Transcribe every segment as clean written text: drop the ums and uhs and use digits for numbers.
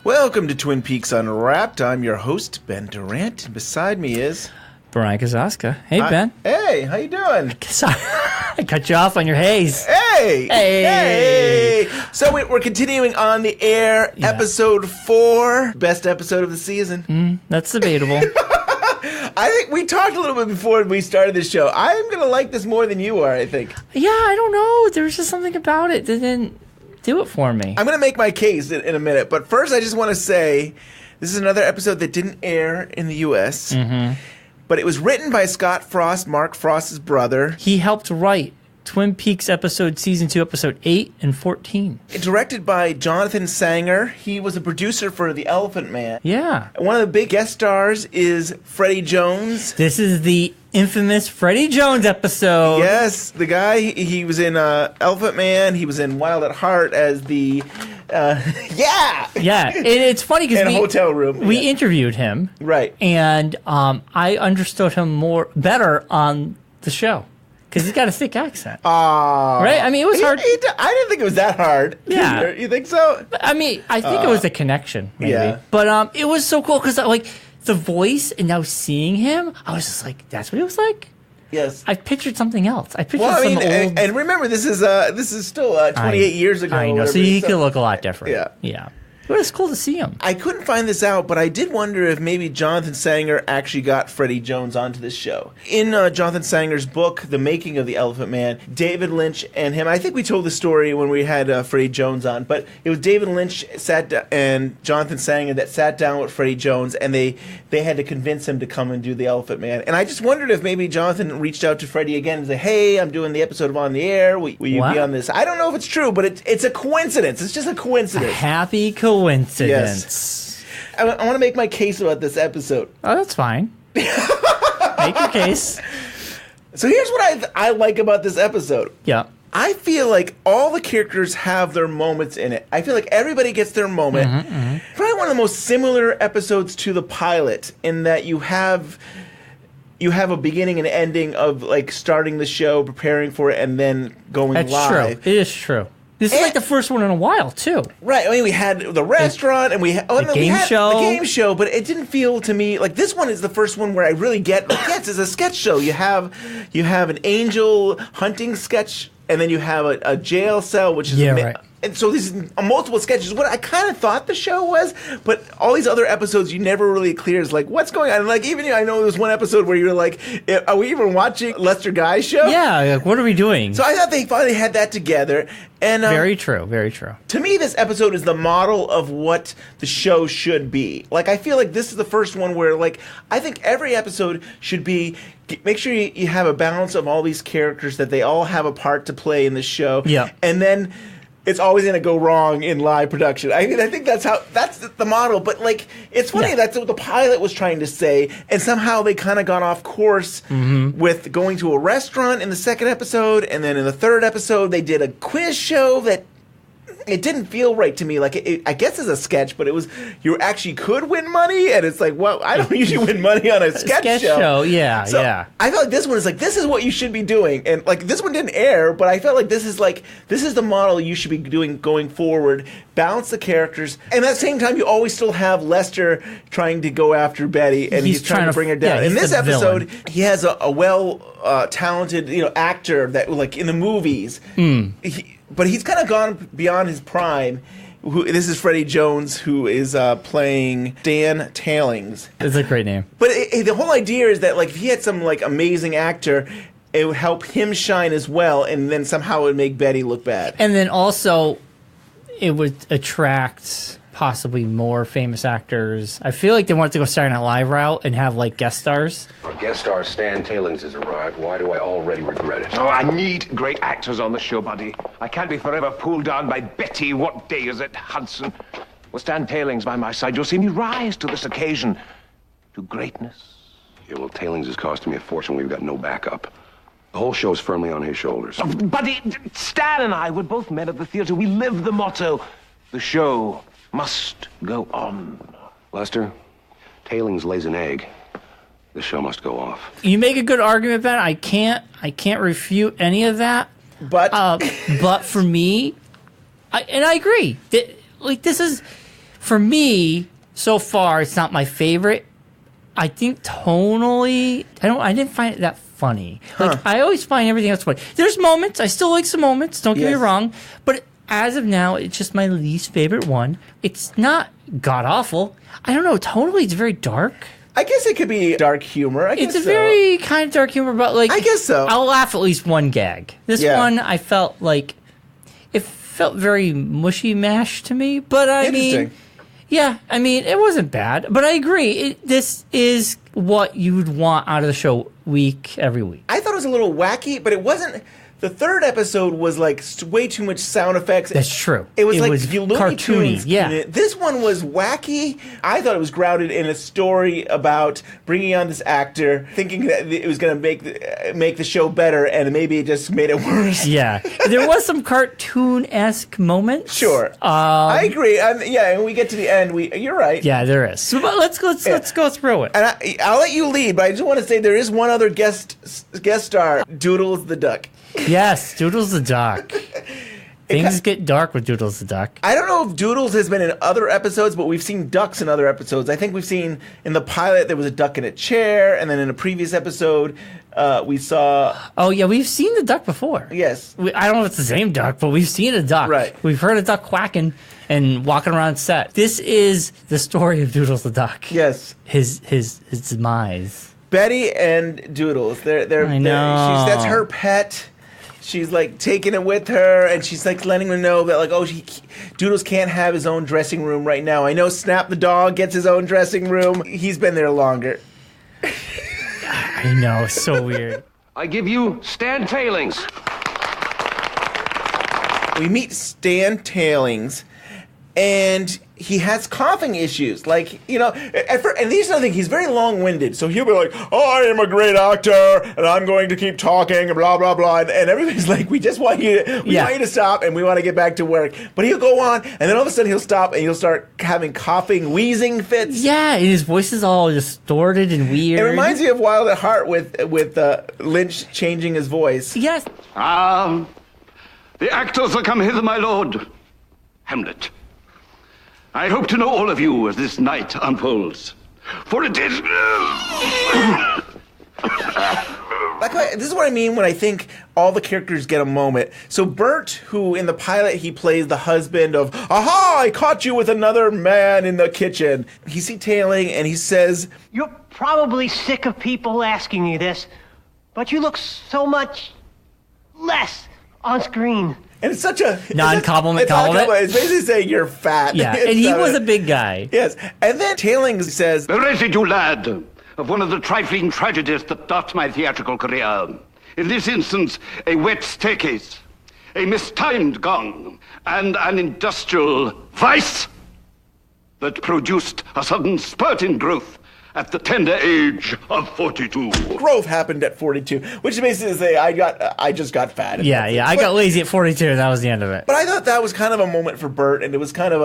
Welcome to Twin Peaks Unwrapped. I'm your host, Ben Durant. Beside me is... Bryon Kazaska. Hey, Ben. Hey, how you doing? Sorry, I cut you off on your haze. Hey! Hey! So we're continuing on the air, episode 4, best episode of the season. That's debatable. I think we talked a little bit before we started this show. I'm going to like this more than you are, I think. Yeah, I don't know. There's just something about it that didn't do it for me. I'm going to make my case in a minute, but first I just want to say this is another episode that didn't air in the U.S., but it was written by Scott Frost, Mark Frost's brother. He helped write Twin Peaks Season 2, Episode 8 and 14. Directed by Jonathan Sanger. He was a producer for The Elephant Man. Yeah. One of the big guest stars is Freddie Jones. This is the infamous Freddie Jones episode. Yes, the guy, he was in Elephant Man. He was in Wild at Heart as the... Yeah, it's funny because in a hotel room. We interviewed him, right? And I understood him better on the show because he's got a thick accent. Right? I mean, it was hard. I didn't think it was that hard. Yeah, you think so? I mean, I think it was the connection, maybe. Yeah. But it was so cool because like the voice and now seeing him, I was just like, that's what he was like. Yes, I pictured something else. I pictured some old. And remember, this is still 28 years ago. I know, so he could look a lot different. Yeah. But it's cool to see him. I couldn't find this out, but I did wonder if maybe Jonathan Sanger actually got Freddie Jones onto this show. In Jonathan Sanger's book, The Making of the Elephant Man, David Lynch and him, I think we told the story when we had Freddie Jones on, but it was David Lynch and Jonathan Sanger that sat down with Freddie Jones, and they had to convince him to come and do the Elephant Man. And I just wondered if maybe Jonathan reached out to Freddie again and said, hey, I'm doing the episode of On the Air. Will you be on this? I don't know if it's true, but it's a coincidence. It's just a coincidence. A happy coincidence. Yes. I want to make my case about this episode. Oh, that's fine. Make your case. So here's what I like about this episode. Yeah. I feel like all the characters have their moments in it. I feel like everybody gets their moment. Probably one of the most similar episodes to the pilot in that you have a beginning and ending of like starting the show, preparing for it, and then going live. That's true. It is true. This is like the first one in a while, too. Right. I mean, we had the restaurant, and we had the game show, but it didn't feel to me like this one is the first one where I really get, yes, it's a sketch show. You have an angel hunting sketch, and then you have a jail cell, which is right. And so these multiple sketches. What I kind of thought the show was, but all these other episodes, you never really clear is like, what's going on? And like, even I know there was one episode where you're like, are we even watching Lester Guy's show? Yeah, like, what are we doing? So I thought they finally had that together. And very true, very true. To me, this episode is the model of what the show should be. Like, I feel like this is the first one where, like, I think every episode should be, make sure you have a balance of all these characters, that they all have a part to play in the show. Yeah. And then it's always going to go wrong in live production. I mean, I think that's the model. But, like, it's funny, that's what the pilot was trying to say. And somehow they kind of got off course with going to a restaurant in the second episode. And then in the third episode, they did a quiz show that it didn't feel right to me. Like, I guess it's a sketch, but it was, you actually could win money. And it's like, well, I don't usually win money on a sketch show. Yeah, so yeah. I felt like this one is like, this is what you should be doing. And like, this one didn't air, but I felt like this is the model you should be doing going forward. Balance the characters. And at the same time, you always still have Lester trying to go after Betty, and he's trying to bring her down. Yeah, in this episode, he has a talented, actor that, like, in the movies, but he's kind of gone beyond his prime. This is Freddie Jones, who is playing Dan Tailings. It's a great name. But the whole idea is that, like, if he had some, like, amazing actor, it would help him shine as well, and then somehow it would make Betty look bad. And then also, it would attract possibly more famous actors. I feel like they wanted to go Saturday Night Live route and have, like, guest stars. Our guest star Stan Tailings has arrived. Why do I already regret it? Oh, I need great actors on the show, buddy. I can't be forever pulled down by Betty. What day is it, Hudson? With Stan Tailings by my side, you'll see me rise to this occasion, to greatness. Yeah, well, Tailings is costing me a fortune. We've got no backup. The whole show's firmly on his shoulders. Oh, buddy, Stan and I, we're both men of the theater. We live the motto, the show must go on. Lester, Tailings lays an egg. The show must go off. You make a good argument, Ben. I can't refute any of that. But but for me, I agree. This is For me, so far, it's not my favorite. I think tonally, I didn't find it that funny. Like, I always find everything else funny. There's moments. I still like some moments. Don't get me wrong. But as of now, it's just my least favorite one. It's not god-awful. I don't know. Tonally, it's very dark. I guess it could be dark humor. It's a very kind of dark humor, but like... I guess so. I'll laugh at least one gag. This one, I felt like... It felt very mushy mash to me, but I mean... Yeah, I mean, it wasn't bad, but I agree. This is what you would want out of the show every week. I thought it was a little wacky, but it wasn't. The third episode was like way too much sound effects. That's true. It was like Looney Tunes. Yeah. This one was wacky. I thought it was grounded in a story about bringing on this actor, thinking that it was going to make the show better, and maybe it just made it worse. Yeah. There was some cartoon-esque moments. Sure. I agree. And we get to the end. You're right. Yeah, there is. So, but let's go through it. And I'll let you lead, but I just want to say there is one other guest star, Doodles the Duck. Yes, Doodles the Duck. Things get dark with Doodles the Duck. I don't know if Doodles has been in other episodes, but we've seen ducks in other episodes. I think we've seen in the pilot there was a duck in a chair, and then in a previous episode we saw... Oh, yeah, we've seen the duck before. Yes. I don't know if it's the same duck, but we've seen a duck. Right. We've heard a duck quacking and walking around set. This is the story of Doodles the Duck. Yes. His demise. Betty and Doodles. I know. That's her pet. She's like taking it with her, and she's like letting her know that Doodles can't have his own dressing room right now. I know Snap the dog gets his own dressing room. He's been there longer. I know, so weird. I give you Stan Tailings. We meet Stan Tailings, and he has coughing issues. Like, and these are the thing, he's very long-winded. So he'll be like, I am a great actor, and I'm going to keep talking, and blah, blah, blah. And everybody's like, we just want you to stop, and we want to get back to work. But he'll go on, and then all of a sudden he'll stop, and he'll start having coughing, wheezing fits. Yeah, and his voice is all distorted and weird. It reminds me of Wild at Heart with Lynch changing his voice. Yes. The actors are come hither, my lord. Hamlet. I hope to know all of you as this night unfolds. For it is... This is what I mean when I think all the characters get a moment. So Bert, who in the pilot he plays the husband of, aha, I caught you with another man in the kitchen. He sees Tailing and he says, You're probably sick of people asking you this, but you look so much less on screen. And it's such a... Non-compliment compliment. It's basically saying you're fat. Yeah, and he was a big guy. Yes. And then Tailing says... The residue, lad, of one of the trifling tragedies that dot my theatrical career. In this instance, a wet staircase, a mistimed gong, and an industrial vice that produced a sudden spurt in growth at the tender age of 42. Growth happened at 42, which is basically to say I just got fat. Yeah, I got lazy at 42, and that was the end of it. But I thought that was kind of a moment for Bert, and it was kind of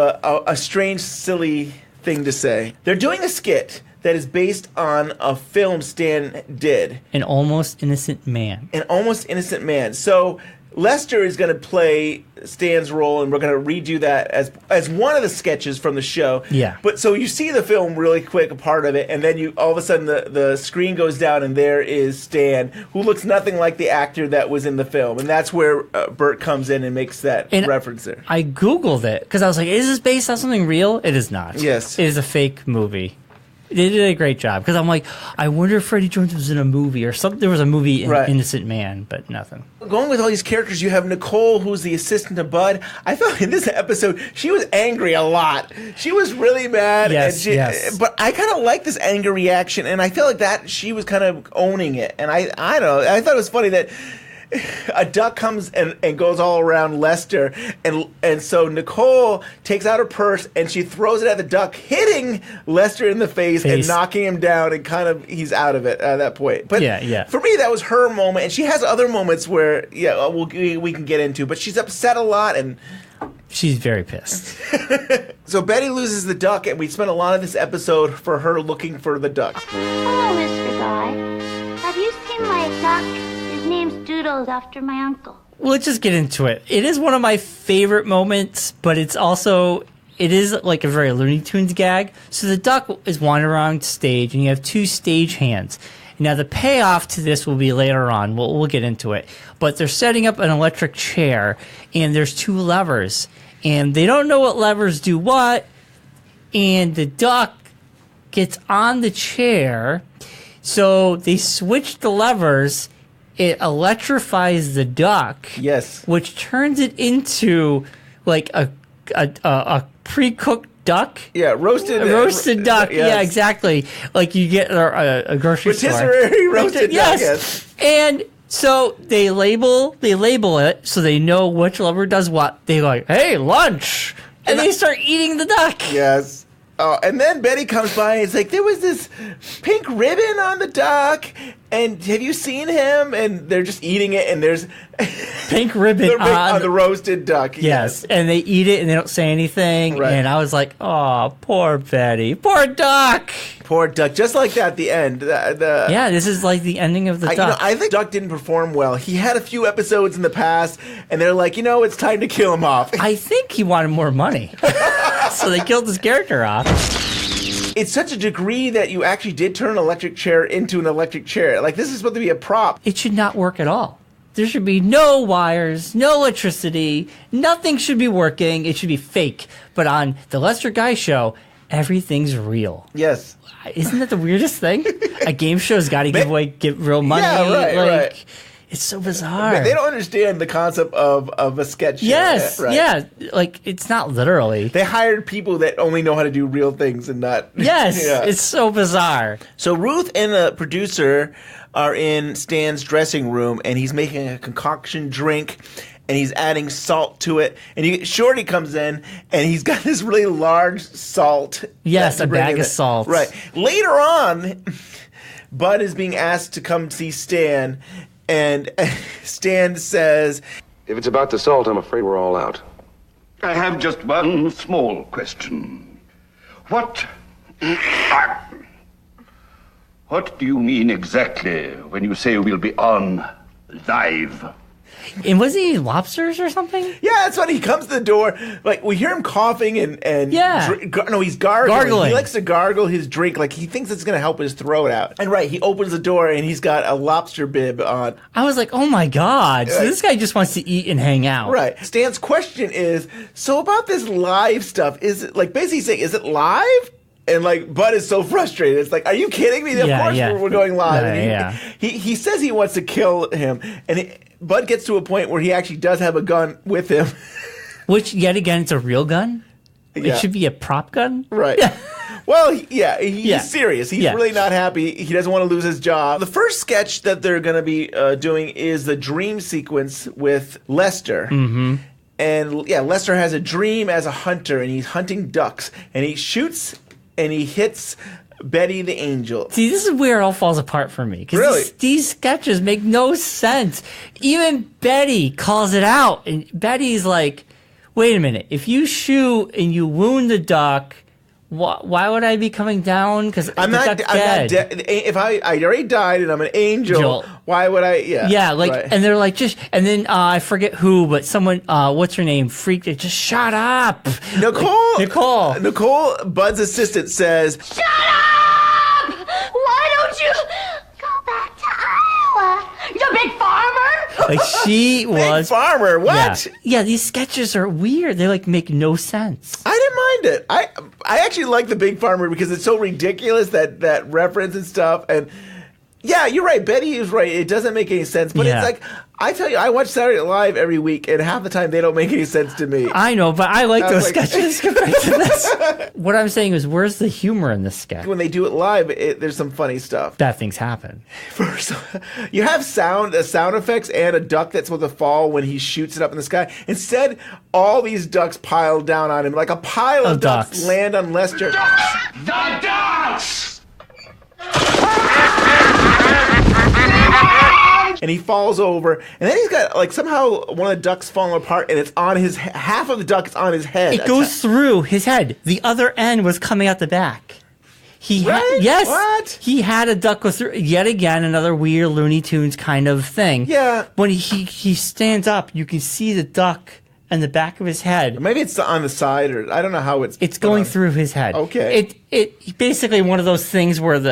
a strange, silly thing to say. They're doing a skit that is based on a film Stan did. An Almost Innocent Man. An Almost Innocent Man. So Lester is going to play Stan's role, and we're going to redo that as one of the sketches from the show. Yeah. But so you see the film really quick, a part of it, and then you all of a sudden the screen goes down, and there is Stan, who looks nothing like the actor that was in the film, and that's where Bert comes in and makes that reference there. I Googled it because I was like, is this based on something real? It is not. Yes. It is a fake movie. They did a great job because I'm like, I wonder if Freddie Jones was in a movie or something. There was a movie in Innocent Man, but nothing. Going with all these characters, you have Nicole, who's the assistant to Bud. I felt in this episode she was angry a lot. She was really mad. Yes. But I kind of like this anger reaction, and I feel like that she was kind of owning it. And I don't know. I thought it was funny that a duck comes and goes all around Lester, and so Nicole takes out her purse and she throws it at the duck, hitting Lester in the face. And knocking him down, and kind of he's out of it at that point. But for me, that was her moment, and she has other moments where we can get into, but she's upset a lot and she's very pissed. So Betty loses the duck, and we spent a lot of this episode for her looking for the duck. Hello, Mr. Guy. Have you seen my duck? His name's Doodles, after my uncle. Well, let's just get into it. It is one of my favorite moments, but it's also it is like a very Looney Tunes gag. So the duck is wandering around stage, and you have 2 stage hands. Now, the payoff to this will be later on. We'll get into it. But they're setting up an electric chair, and there's 2 levers. And they don't know what levers do what. And the duck gets on the chair. So they switch the levers. It electrifies the duck. Yes. Which turns it into like a pre-cooked duck. Yeah, roasted duck. Yes. Yeah, exactly. Like you get a grocery store. Rotisserie roasted duck. Yes. And so they label it so they know which lever does what. They go like, hey, lunch, and they start eating the duck. Yes. Oh, and then Betty comes by and it's like, there was this pink ribbon on the duck, and have you seen him? And they're just eating it, and there's pink ribbon on the roasted duck. Yes, and they eat it, and they don't say anything. Right. And I was like, oh, poor Betty. Poor duck. Poor duck. Just like that at the end. Yeah, this is like the ending of the duck. I think Duck didn't perform well. He had a few episodes in the past, and they're like, it's time to kill him off. I think he wanted more money. So they killed his character off. It's such a degree that you actually did turn an electric chair into an electric chair. Like, this is supposed to be a prop. It should not work at all. There should be no wires, no electricity, nothing should be working. It should be fake. But on the Lester Guy Show, everything's real. Yes. Isn't that the weirdest thing? A game show's got to give real money. Yeah, right. It's so bizarre. They don't understand the concept of a sketch show. Yes, right? Yeah. Like, it's not literally. They hired people that only know how to do real things and not... Yes, yeah. It's so bizarre. So Ruth and the producer are in Stan's dressing room, and he's making a concoction drink, and he's adding salt to it. And Shorty comes in, and he's got this really large salt. Yes, a bag of salt. Right. Later on, Bud is being asked to come see Stan, and Stan says, If it's about the salt, I'm afraid we're all out. I have just one small question. What do you mean exactly when you say we'll be on live? And was he lobsters or something? Yeah, that's when he comes to the door. Like, we hear him coughing and yeah. He's gargling. He likes to gargle his drink. Like, he thinks it's going to help his throat out. And he opens the door and he's got a lobster bib on. I was like, oh my God. So this guy just wants to eat and hang out. Right. Stan's question is, so about this live stuff, is it, like, basically saying, is it live? And, like, Bud is so frustrated. It's like, are you kidding me? Of course we're going live. And he says he wants to kill him. And Bud gets to a point where he actually does have a gun with him. Which, yet again, it's a real gun? Yeah. It should be a prop gun? Right. Well, he's serious. He's really not happy. He doesn't want to lose his job. The first sketch that they're going to be doing is the dream sequence with Lester. Mm-hmm. And, Lester has a dream as a hunter, and he's hunting ducks. And he shoots, and he hits Betty the Angel. See, this is where it all falls apart for me. Really? These sketches make no sense. Even Betty calls it out. And Betty's like, wait a minute. If you shoot and you wound the duck, why would I be coming down? Because I'm not dead. If I already died and I'm an angel, why would I? Yeah, and they're like, and then I forget who, but someone, what's her name, freaked it. Just shut up, Nicole, Bud's assistant says, shut up! Why don't you go back to Iowa? You're a big farmer. Like she was big farmer. What? Yeah, these sketches are weird. They make no sense. I didn't mind it. I actually like the Big Farmer because it's so ridiculous, that reference and stuff. And yeah, you're right. Betty is right. It doesn't make any sense. But it's like, I tell you, I watch Saturday Night Live every week, and half the time they don't make any sense to me. I know, but I like those sketches compared to this. What I'm saying is, where's the humor in this sketch? When they do it live, there's some funny stuff. Bad things happen. First, you have sound effects and a duck that's supposed to fall when he shoots it up in the sky. Instead, all these ducks pile down on him. Like a pile of ducks land on Lester. The ducks! And he falls over, and then he's got somehow one of the ducks falling apart, and it's on half of the duck is on his head. It goes through his head. The other end was coming out the back. Yes. What? He had a duck go through. Yet again, another weird Looney Tunes kind of thing. Yeah. When he stands up, you can see the duck in the back of his head. Maybe it's on the side, or I don't know how it's going through his head. Okay. It basically one of those things where it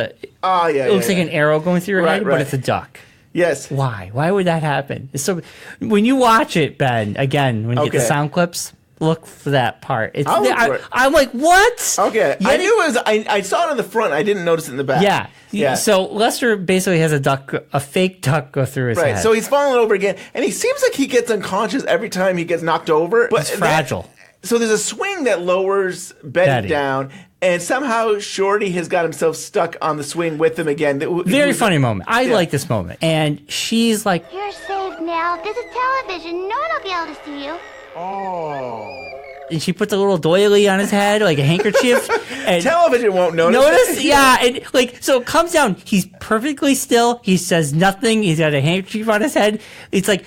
looks like an arrow going through your head, but it's a duck. Yes. Why? Why would that happen? So when you watch it, Ben, again, when you get the sound clips, look for that part. I'm like, what? Okay. I knew it was. I saw it on the front. I didn't notice it in the back. Yeah. Yeah. So Lester basically has a fake duck go through his head. Right. So he's falling over again, and he seems like he gets unconscious every time he gets knocked over. But he's fragile. So there's a swing that lowers Betty down, and somehow Shorty has got himself stuck on the swing with him again. Very funny moment. I like this moment. And she's like, "You're saved now. This is television. No one will be able to see you." Oh. And she puts a little doily on his head, like a handkerchief. And television won't notice. Yeah. And so it comes down. He's perfectly still. He says nothing. He's got a handkerchief on his head. It's like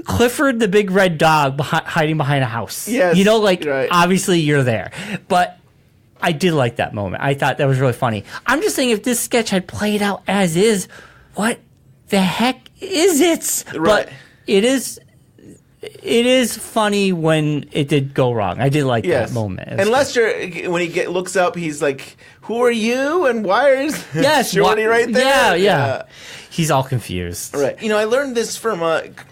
Clifford the big red dog hiding behind a house. Yes. Obviously you're there. But I did like that moment. I thought that was really funny. I'm just saying, if this sketch had played out as is, what the heck is it? Right. But it is funny when it did go wrong. I did like that moment. And Lester, when he looks up, he's like, "Who are you? And why is Shorty right there?" Yeah. He's all confused. Right. I learned this from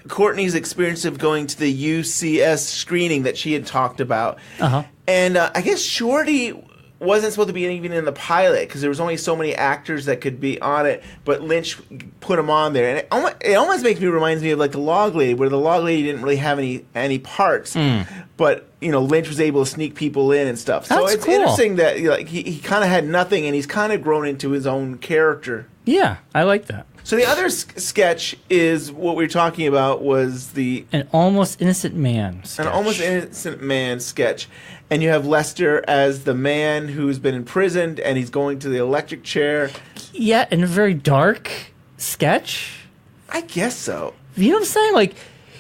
Courtney's experience of going to the UCS screening that she had talked about. Uh-huh. And I guess Shorty wasn't supposed to be even in the pilot because there was only so many actors that could be on it, but Lynch put him on there. And it almost reminds me of like the Log Lady, where the Log Lady didn't really have any parts, but Lynch was able to sneak people in and stuff. So it's cool. Interesting that he kind of had nothing, and he's kind of grown into his own character. Yeah, I like that. So the other sketch is what we were talking about was An Almost Innocent Man sketch. An Almost Innocent Man sketch. And you have Lester as the man who's been imprisoned, and he's going to the electric chair. Yeah, in a very dark sketch. I guess so. You know what I'm saying? Like,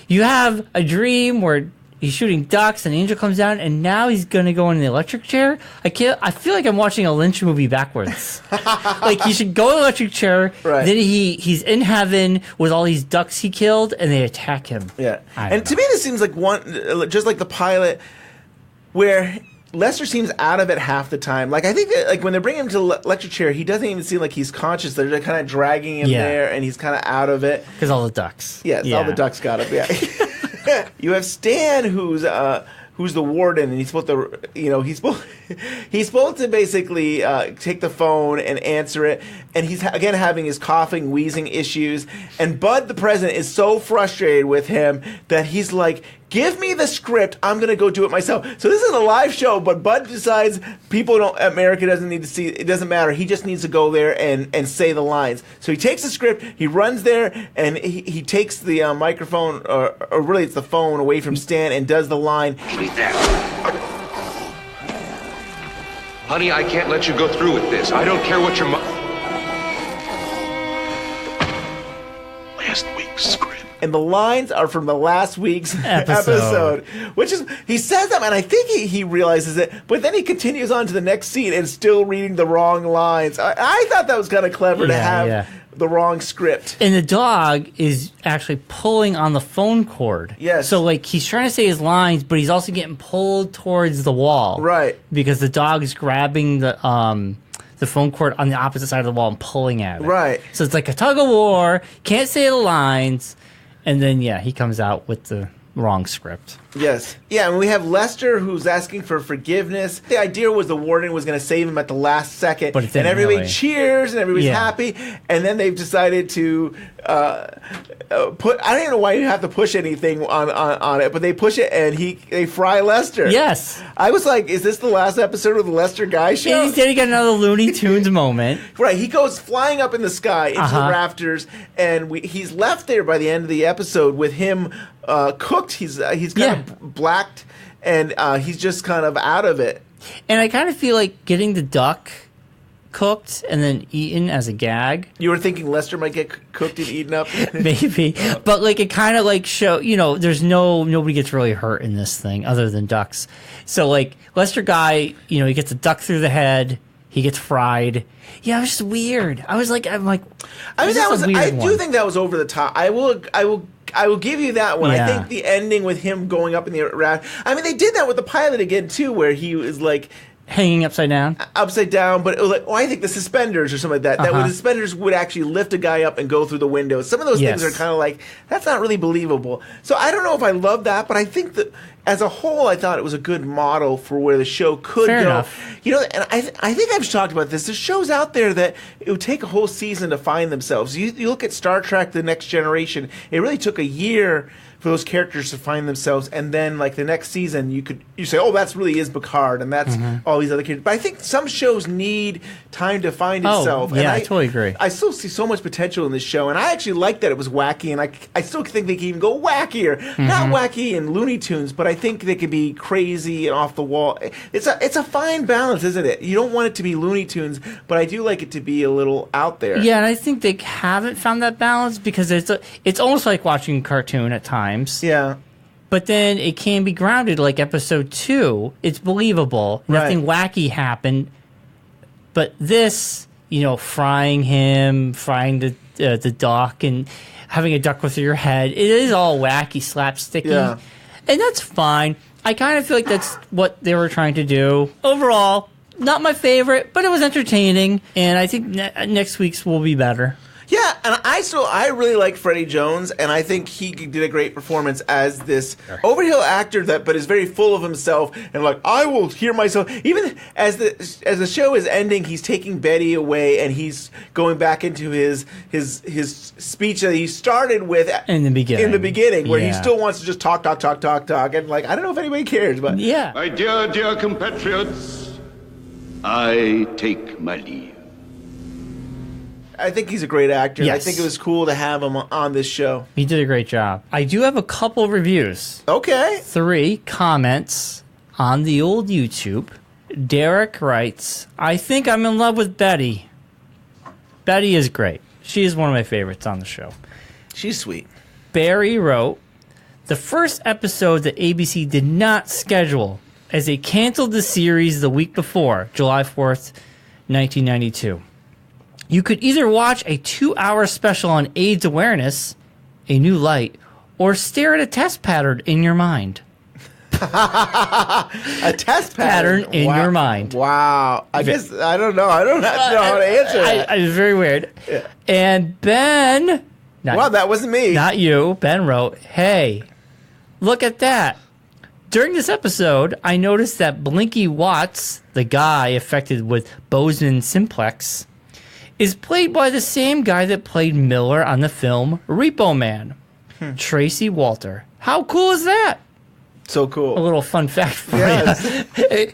you have a dream where he's shooting ducks, and an angel comes down, and now he's going to go in the electric chair. I feel like I'm watching a Lynch movie backwards. Like, he should go in the electric chair, right. Then he's in heaven with all these ducks he killed, and they attack him. Yeah. And to me, this seems like just like the pilot, where Lester seems out of it half the time. Like, I think that, like, when they bring him to the electric chair, he doesn't even seem like he's conscious. They're kind of dragging him there, and he's kind of out of it. Because all the ducks. Yes, all the ducks got him, yeah. You have Stan, who's the warden, and he's supposed to, he's supposed to basically take the phone and answer it, and he's again having his coughing, wheezing issues, and Bud, the president, is so frustrated with him that he's like, "Give me the script. I'm gonna go do it myself." So this is a live show, but Bud decides America doesn't need to see. It doesn't matter. He just needs to go there and say the lines. So he takes the script. He runs there, and he takes the microphone, or really it's the phone, away from Stan and does the line. Honey, I can't let you go through with this. I don't care what your last week's script. And the lines are from the last week's episode. Which is, he says them, and I think he realizes it, but then he continues on to the next scene and still reading the wrong lines. I thought that was kind of clever to have the wrong script. And the dog is actually pulling on the phone cord. Yes. So, like, he's trying to say his lines, but he's also getting pulled towards the wall. Right. Because the dog is grabbing the phone cord on the opposite side of the wall and pulling at it. Right. So it's like a tug of war, can't say the lines, and then, he comes out with the wrong script. Yes. Yeah, and we have Lester, who's asking for forgiveness. The idea was the warden was going to save him at the last second. But it didn't, and everybody really. Cheers, and everybody's happy. And then they've decided to put... I don't even know why you have to push anything on it, but they push it, and they fry Lester. Yes. I was like, is this the last episode of the Lester Guy Show? And instead he got another Looney Tunes moment. Right, he goes flying up in the sky into the rafters, and he's left there by the end of the episode with him cooked. He's kind of blacked, and he's just kind of out of it. And I kind of feel like getting the duck cooked and then eaten as a gag. You were thinking Lester might get cooked and eaten up? Maybe. But like it kind of like there's nobody gets really hurt in this thing other than ducks. So like Lester Guy, he gets a duck through the head, he gets fried. Yeah, it was just weird. I do think that was over the top. I will give you that one. Yeah. I think the ending with him going up in the raft. I mean, they did that with the pilot again too, where he was like hanging upside down. Upside down, but it was like, I think the suspenders or something like that. That the suspenders would actually lift a guy up and go through the window. Some of those things are kind of like, that's not really believable. So I don't know if I love that, but I think that as a whole, I thought it was a good model for where the show could Fair go. enough. You know, and I think I've talked about this. There's shows out there that it would take a whole season to find themselves. You look at Star Trek: The Next Generation. It really took a year for those characters to find themselves, and then like the next season, you say, oh, that's really is Picard, and that's all these other characters. But I think some shows need time to find itself. Yeah, and I totally agree. I still see so much potential in this show, and I actually like that it was wacky, and I still think they can even go wackier. Not wacky and Looney Tunes, but I think they could be crazy and off the wall. It's a fine balance, isn't it? You don't want it to be Looney Tunes, but I do like it to be a little out there. Yeah, and I think they haven't found that balance because it's almost like watching a cartoon at times. Yeah. But then it can be grounded, like episode 2. It's believable. Nothing wacky happened. But this, frying the duck and having a duck with your head, it is all wacky, slapsticky. Yeah. And that's fine. I kind of feel like that's what they were trying to do. Overall, not my favorite, but it was entertaining. And I think next week's will be better. Yeah, and I really like Freddie Jones, and I think he did a great performance as this overhill actor but is very full of himself and like, I will hear myself. Even as the show is ending, he's taking Betty away and he's going back into his speech that he started with in the beginning, where he still wants to just talk, and like, I don't know if anybody cares, but yeah. My dear compatriots, I take my leave. I think he's a great actor. Yes. I think it was cool to have him on this show. He did a great job. I do have a couple reviews. Okay. 3 comments on the old YouTube. Derek writes, I think I'm in love with Betty. Betty is great. She is one of my favorites on the show. She's sweet. Barry wrote, the first episode that ABC did not schedule as they canceled the series the week before, July 4th, 1992. You could either watch a 2-hour special on AIDS awareness, A New Light, or stare at a test pattern in your mind. A test pattern in your mind. Wow. I guess, I don't know. I don't know how to answer that. It's very weird. Yeah. And Ben... Wow, that wasn't me. Not you. Ben wrote, hey, look at that. During this episode, I noticed that Blinky Watts, the guy affected with Bozeman simplex, is played by the same guy that played Miller on the film Repo Man, Tracy Walter. How cool is that? So cool. A little fun fact for you.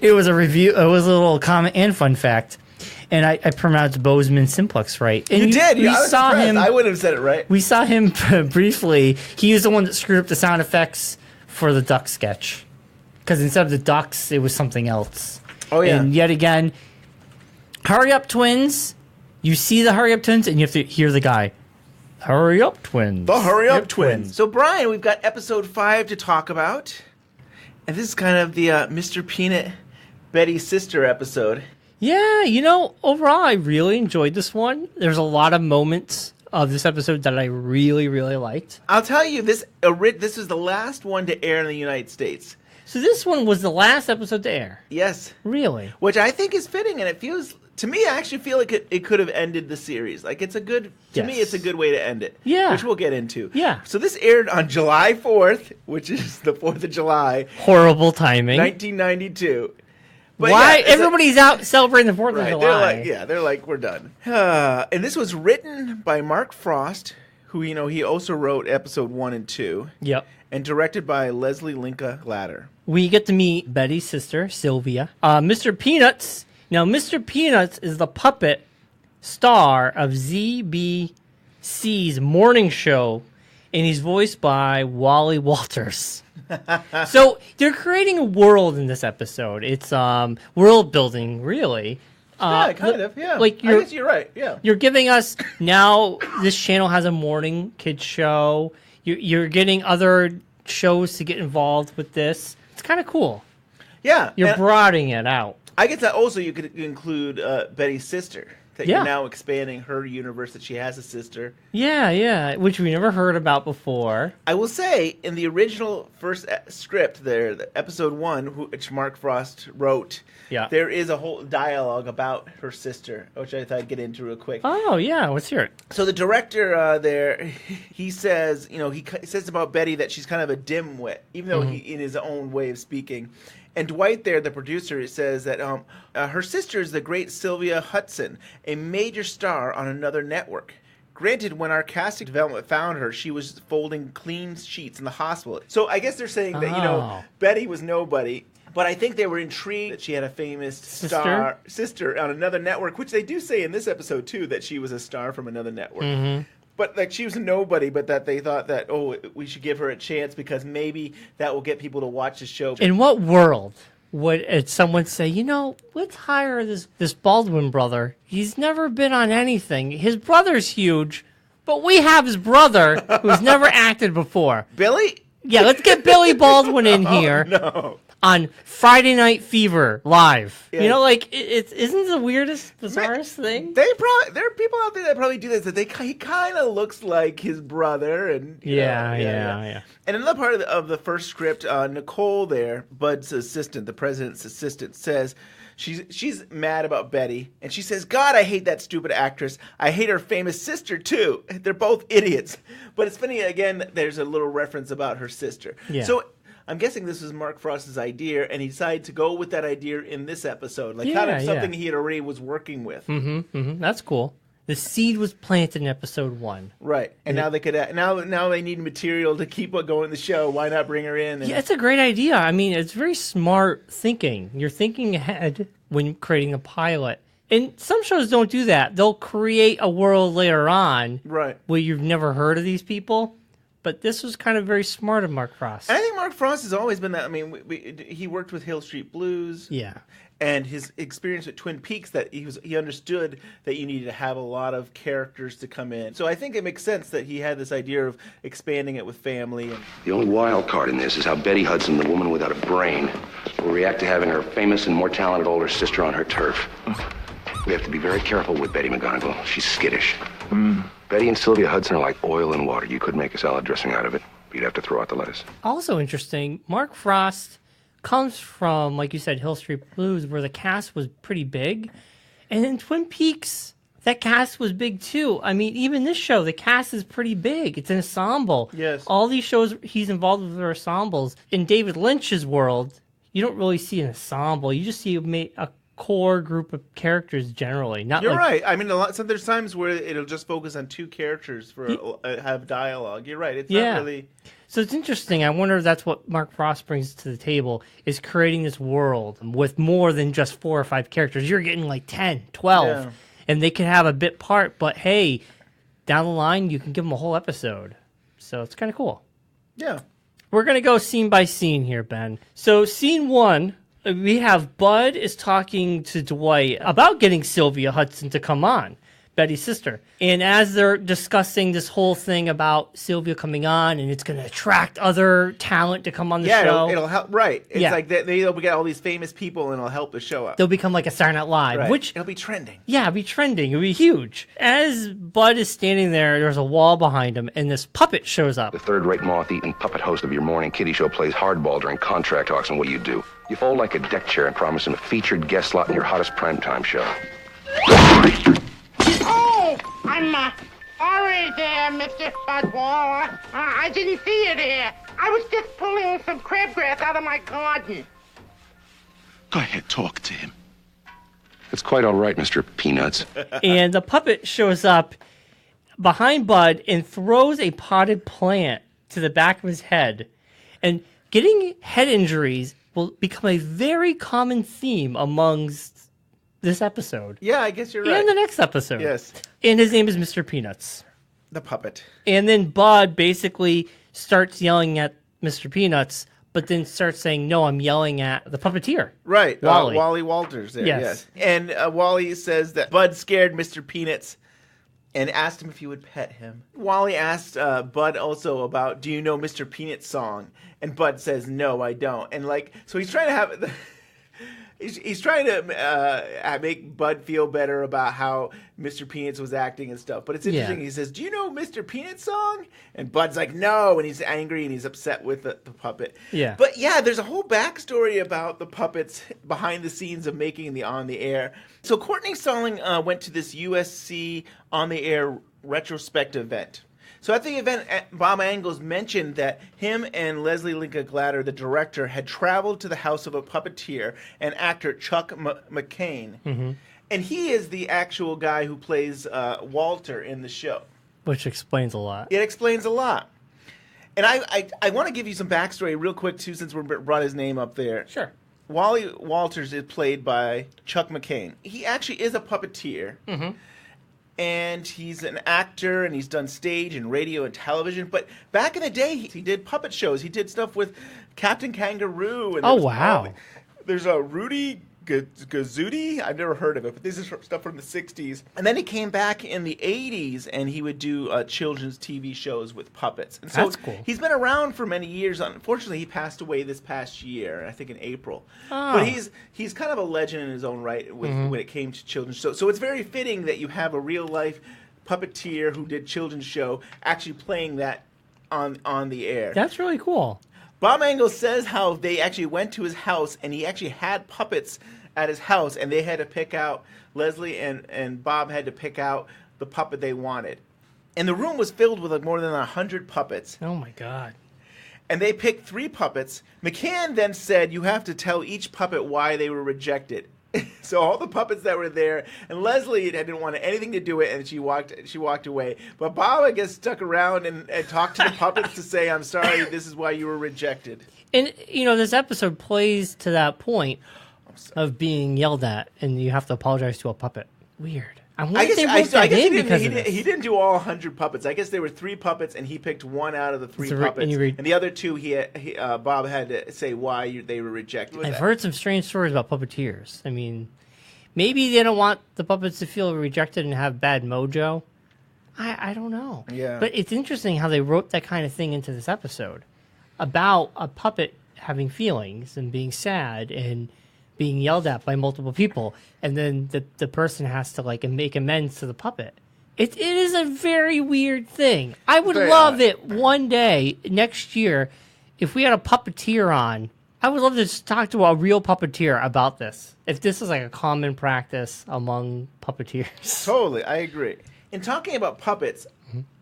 It was a review. It was a little comment and fun fact. And I pronounced Bozeman simplex right. And you did. We saw him. I wouldn't have said it right. We saw him briefly. He was the one that screwed up the sound effects for the duck sketch. Because instead of the ducks, it was something else. Oh, yeah. And yet again, Hurry Up Twins. You see the Hurry Up Twins, and you have to hear the guy. Hurry Up Twins. The Hurry Up Twins. So, Bryon, we've got episode 5 to talk about. And this is kind of the Mr. Peanut, Betty's sister episode. Yeah, overall, I really enjoyed this one. There's a lot of moments of this episode that I really, really liked. I'll tell you, this was the last one to air in the United States. So this one was the last episode to air? Yes. Really? Which I think is fitting, and it feels... To me, I actually feel like it could have ended the series. Like, it's a good... To me, it's a good way to end it. Yeah. Which we'll get into. Yeah. So this aired on July 4th, which is the 4th of July. Horrible timing. 1992. But why? yeah, Everybody's out celebrating the 4th of July. They're like, we're done. And this was written by Mark Frost, who, he also wrote episode 1 and 2. Yep. And directed by Leslie Linka Glatter. We get to meet Betty's sister, Sylvia. Mr. Peanuts... Now, Mr. Peanuts is the puppet star of ZBC's morning show, and he's voiced by Wally Walters. So they're creating a world in this episode. It's world building, really. Yeah, kind of, yeah. Like I guess you're right, yeah. You're giving us, now this channel has a morning kids show. You're getting other shows to get involved with this. It's kind of cool. Yeah. You're broadening it out. I guess that also you could include Betty's sister, that you're now expanding her universe, that she has a sister. Yeah, which we never heard about before. I will say, in the original first script there, episode 1, which Mark Frost wrote, there is a whole dialogue about her sister, which I thought I'd get into real quick. Oh, yeah, let's hear it. So the director there, he says, he says about Betty that she's kind of a dimwit, even though he, in his own way of speaking. And Dwight there, the producer, says that her sister is the great Sylvia Hudson, a major star on another network. Granted, when our casting development found her, she was folding clean sheets in the hospital. So I guess they're saying that, Betty was nobody. But I think they were intrigued that she had a famous sister on another network, which they do say in this episode, too, that she was a star from another network. But like she was a nobody, but that they thought that, we should give her a chance because maybe that will get people to watch the show. In what world would someone say, let's hire this Baldwin brother? He's never been on anything. His brother's huge, but we have his brother who's never acted before. Billy? Yeah, let's get Billy Baldwin in here. No. On Friday Night Fever live. Yeah. It isn't the weirdest, bizarrest thing? There are people out there that probably do this, that he kind of looks like his brother. And Yeah. And another part of the first script, Nicole there, Bud's assistant, the president's assistant, says she's mad about Betty, and she says, God, I hate that stupid actress. I hate her famous sister, too. They're both idiots. But it's funny, again, there's a little reference about her sister. Yeah. So I'm guessing this was Mark Frost's idea, and he decided to go with that idea in this episode, kind of something he had already was working with. That's cool. The seed was planted in episode 1. Right, and now they could now they need material to keep going in the show. Why not bring her in? Yeah, it's a great idea. I mean, it's very smart thinking. You're thinking ahead when creating a pilot. And some shows don't do that. They'll create a world later on, right, where you've never heard of these people. But this was kind of very smart of Mark Frost. I think Mark Frost has always been that. I mean, he worked with Hill Street Blues. Yeah. And his experience with Twin Peaks, that he understood that you needed to have a lot of characters to come in. So I think it makes sense that he had this idea of expanding it with family. The only wild card in this is how Betty Hudson, the woman without a brain, will react to having her famous and more talented older sister on her turf. We have to be very careful with Betty McGonigal. She's skittish. Betty and Sylvia Hudson are like oil and water. You could make a salad dressing out of it, but you'd have to throw out the lettuce. Also interesting, Mark Frost comes from, like you said, Hill Street Blues, where the cast was pretty big. And in Twin Peaks, that cast was big too. I mean, even this show, the cast is pretty big. It's an ensemble. Yes. All these shows, he's involved with their ensembles. In David Lynch's world, you don't really see an ensemble. You just see a core group of characters generally. You're right. I mean, there's times where it'll just focus on two characters have dialogue. You're right. It's not really. So it's interesting. I wonder if that's what Mark Frost brings to the table, is creating this world with more than just 4 or 5 characters. You're getting like 10, 12, and they can have a bit part, but hey, down the line, you can give them a whole episode. So it's kind of cool. Yeah. We're going to go scene by scene here, Ben. So scene 1, we have Bud is talking to Dwight about getting Sylvia Hudson to come on, Betty's sister. And as they're discussing this whole thing about Sylvia coming on and it's going to attract other talent to come on the show. Yeah, it'll help. Right. It's like they'll get all these famous people and it'll help the show up. They'll become like a Saturday Night Live, right. Which it'll be trending. Yeah, it'll be trending. It'll be huge. As Bud is standing there, there's a wall behind him and this puppet shows up. The third-rate moth-eating puppet host of your morning kiddie show plays hardball during contract talks, and what do? You fold like a deck chair and promise him a featured guest slot in your hottest primetime show. Oh, I'm sorry there, Mr. Spudwaller. I didn't see you there. I was just pulling some crabgrass out of my garden. Go ahead, talk to him. It's quite all right, Mr. Peanuts. And the puppet shows up behind Bud and throws a potted plant to the back of his head. And getting head injuries will become a very common theme amongst this episode. Yeah, I guess you're right. And the next episode. Yes. And his name is Mr. Peanuts. The puppet. And then Bud basically starts yelling at Mr. Peanuts, but then starts saying, no, I'm yelling at the puppeteer. Right. Wally. Wally Walters there. Yes. And Wally says that Bud scared Mr. Peanuts and asked him if he would pet him. Wally asked Bud also about, do you know Mr. Peanut's song? And Bud says, no, I don't. And so he's trying to have He's trying to make Bud feel better about how Mr. Peanuts was acting and stuff. But it's interesting. Yeah. He says, "Do you know Mr. Peanut's song?" And Bud's like, "No," and he's angry and he's upset with the puppet. Yeah. But yeah, there's a whole backstory about the puppets behind the scenes of making the On the Air. So Courtney Stallings went to this USC On the Air retrospective event. So at the event, Bob Angles mentioned that him and Leslie Linka Glatter, the director, had traveled to the house of a puppeteer and actor Chuck McCain. Mm-hmm. And he is the actual guy who plays Walter in the show. Which explains a lot. It explains a lot. And I want to give you some backstory real quick, too, since we brought his name up there. Sure. Wally Walters is played by Chuck McCain. He actually is a puppeteer. Mm-hmm. And he's an actor, and he's done stage and radio and television. But back in the day, he did puppet shows. He did stuff with Captain Kangaroo. And oh, wow. There's a Rudy Gazooty. I've never heard of it, but this is stuff from the 60s. And then he came back in the 80s, and he would do children's TV shows with puppets. And so that's cool. He's been around for many years. Unfortunately, he passed away this past year, I think in April. Oh. But he's kind of a legend in his own right when it came to children's shows. So it's very fitting that you have a real-life puppeteer who did children's show actually playing that on the air. That's really cool. Bob Angles says how they actually went to his house, and he actually had puppets at his house, and they had to pick out, Leslie and Bob had to pick out the puppet they wanted. And the room was filled with more than 100 puppets. Oh, my God. And they picked 3 puppets. McCann then said, you have to tell each puppet why they were rejected. So all the puppets that were there, and Leslie didn't want anything to do with it, and she walked away. But Bob, I guess, stuck around and talked to the puppets to say, I'm sorry, this is why you were rejected. And, this episode plays to that point of being yelled at, and you have to apologize to a puppet. Weird. I guess he didn't do all 100 puppets. I guess there were 3 puppets, and he picked one out of the 3 puppets. And the other 2, Bob had to say why they were rejected. I've heard some strange stories about puppeteers. I mean, maybe they don't want the puppets to feel rejected and have bad mojo. I don't know. Yeah. But it's interesting how they wrote that kind of thing into this episode about a puppet having feelings and being sad and being yelled at by multiple people, and then the person has to make amends to the puppet. It is a very weird thing. I would love it one day next year if we had a puppeteer on. I would love to just talk to a real puppeteer about this. If this is a common practice among puppeteers. Totally, I agree. In talking about puppets,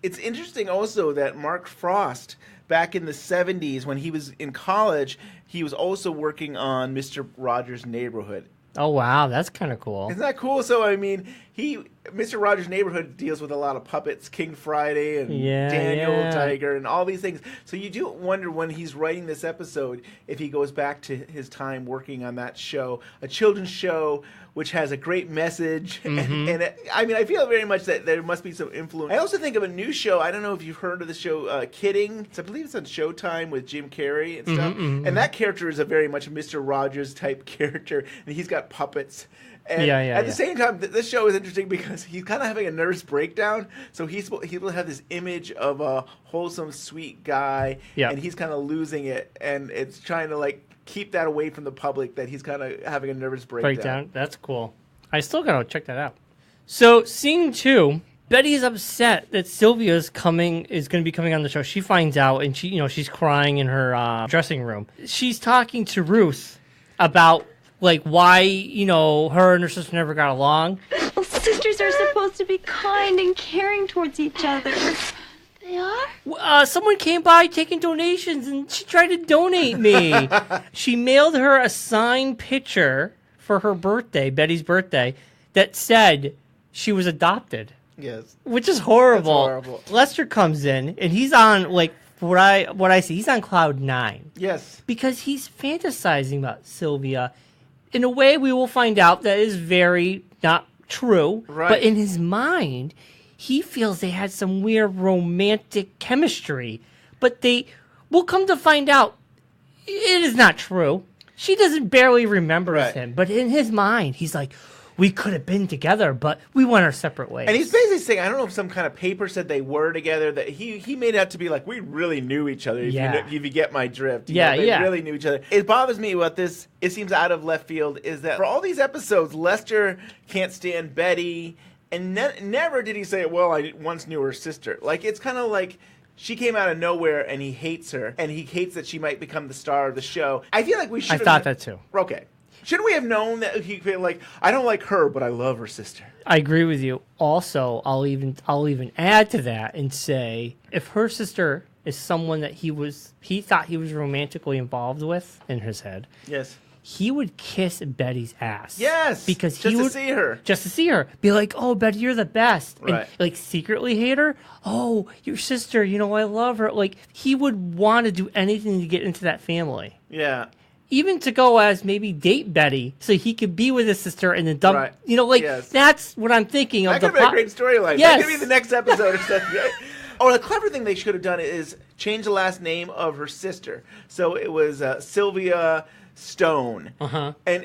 it's interesting also that Mark Frost, back in the 70s when he was in college, he was also working on Mr. Rogers' Neighborhood. Oh, wow. That's kind of cool. Isn't that cool? So, I mean, Mr. Rogers' Neighborhood deals with a lot of puppets, King Friday and Daniel Tiger and all these things. So you do wonder when he's writing this episode if he goes back to his time working on that show, a children's show which has a great message. And I feel very much that there must be some influence. I also think of a new show. I don't know if you've heard of the show Kidding. I believe it's on Showtime with Jim Carrey and stuff. And that character is a very much Mr. Rogers type character, and he's got puppets. And at the same time, this show is interesting because he's kind of having a nervous breakdown. So he will have this image of a wholesome, sweet guy, and he's kind of losing it, and it's trying to keep that away from the public that he's kind of having a nervous breakdown. That's cool. I still gotta check that out. So scene 2, Betty's upset that Sylvia's going to be coming on the show. She finds out, and she's crying in her dressing room. She's talking to Ruth about why, her and her sister never got along. Well, sisters are supposed to be kind and caring towards each other. They are? Someone came by taking donations, and she tried to donate me. She mailed her a signed picture for her birthday, Betty's birthday, that said she was adopted. Yes. Which is horrible. That's horrible. Lester comes in, and he's on, what I see, he's on cloud 9. Yes. Because he's fantasizing about Sylvia in a way we will find out that is very not true. Right. But in his mind, he feels they had some weird romantic chemistry. But we'll come to find out it is not true. She doesn't barely remember him. But in his mind, he's like, we could have been together, but we went our separate ways. And he's basically saying, I don't know if some kind of paper said they were together, that he made it out to be like, we really knew each other, if you get my drift. They really knew each other. It bothers me about this, it seems out of left field, is that for all these episodes, Lester can't stand Betty, and never did he say, well, I once knew her sister. Like, it's kind of like she came out of nowhere and he hates her, and he hates that she might become the star of the show. I feel like we should I thought that too. Okay. Shouldn't we have known that he could, like, I don't like her, but I love her sister? I agree with you. Also, I'll even add to that and say, if her sister is someone that he thought he was romantically involved with in his head. Yes. He would kiss Betty's ass. Yes, because just to see her. Just to see her. Be like, oh, Betty, you're the best. Right. And, like, secretly hate her. Oh, your sister, I love her. Like, he would want to do anything to get into that family. Yeah. Even to go as maybe date Betty so he could be with his sister and then dump. Right. That's what I'm thinking of. That could be a great storyline. Yes. That could be the next episode or something. Oh, the clever thing they should have done is change the last name of her sister. So it was Sylvia Stone. Uh-huh. And,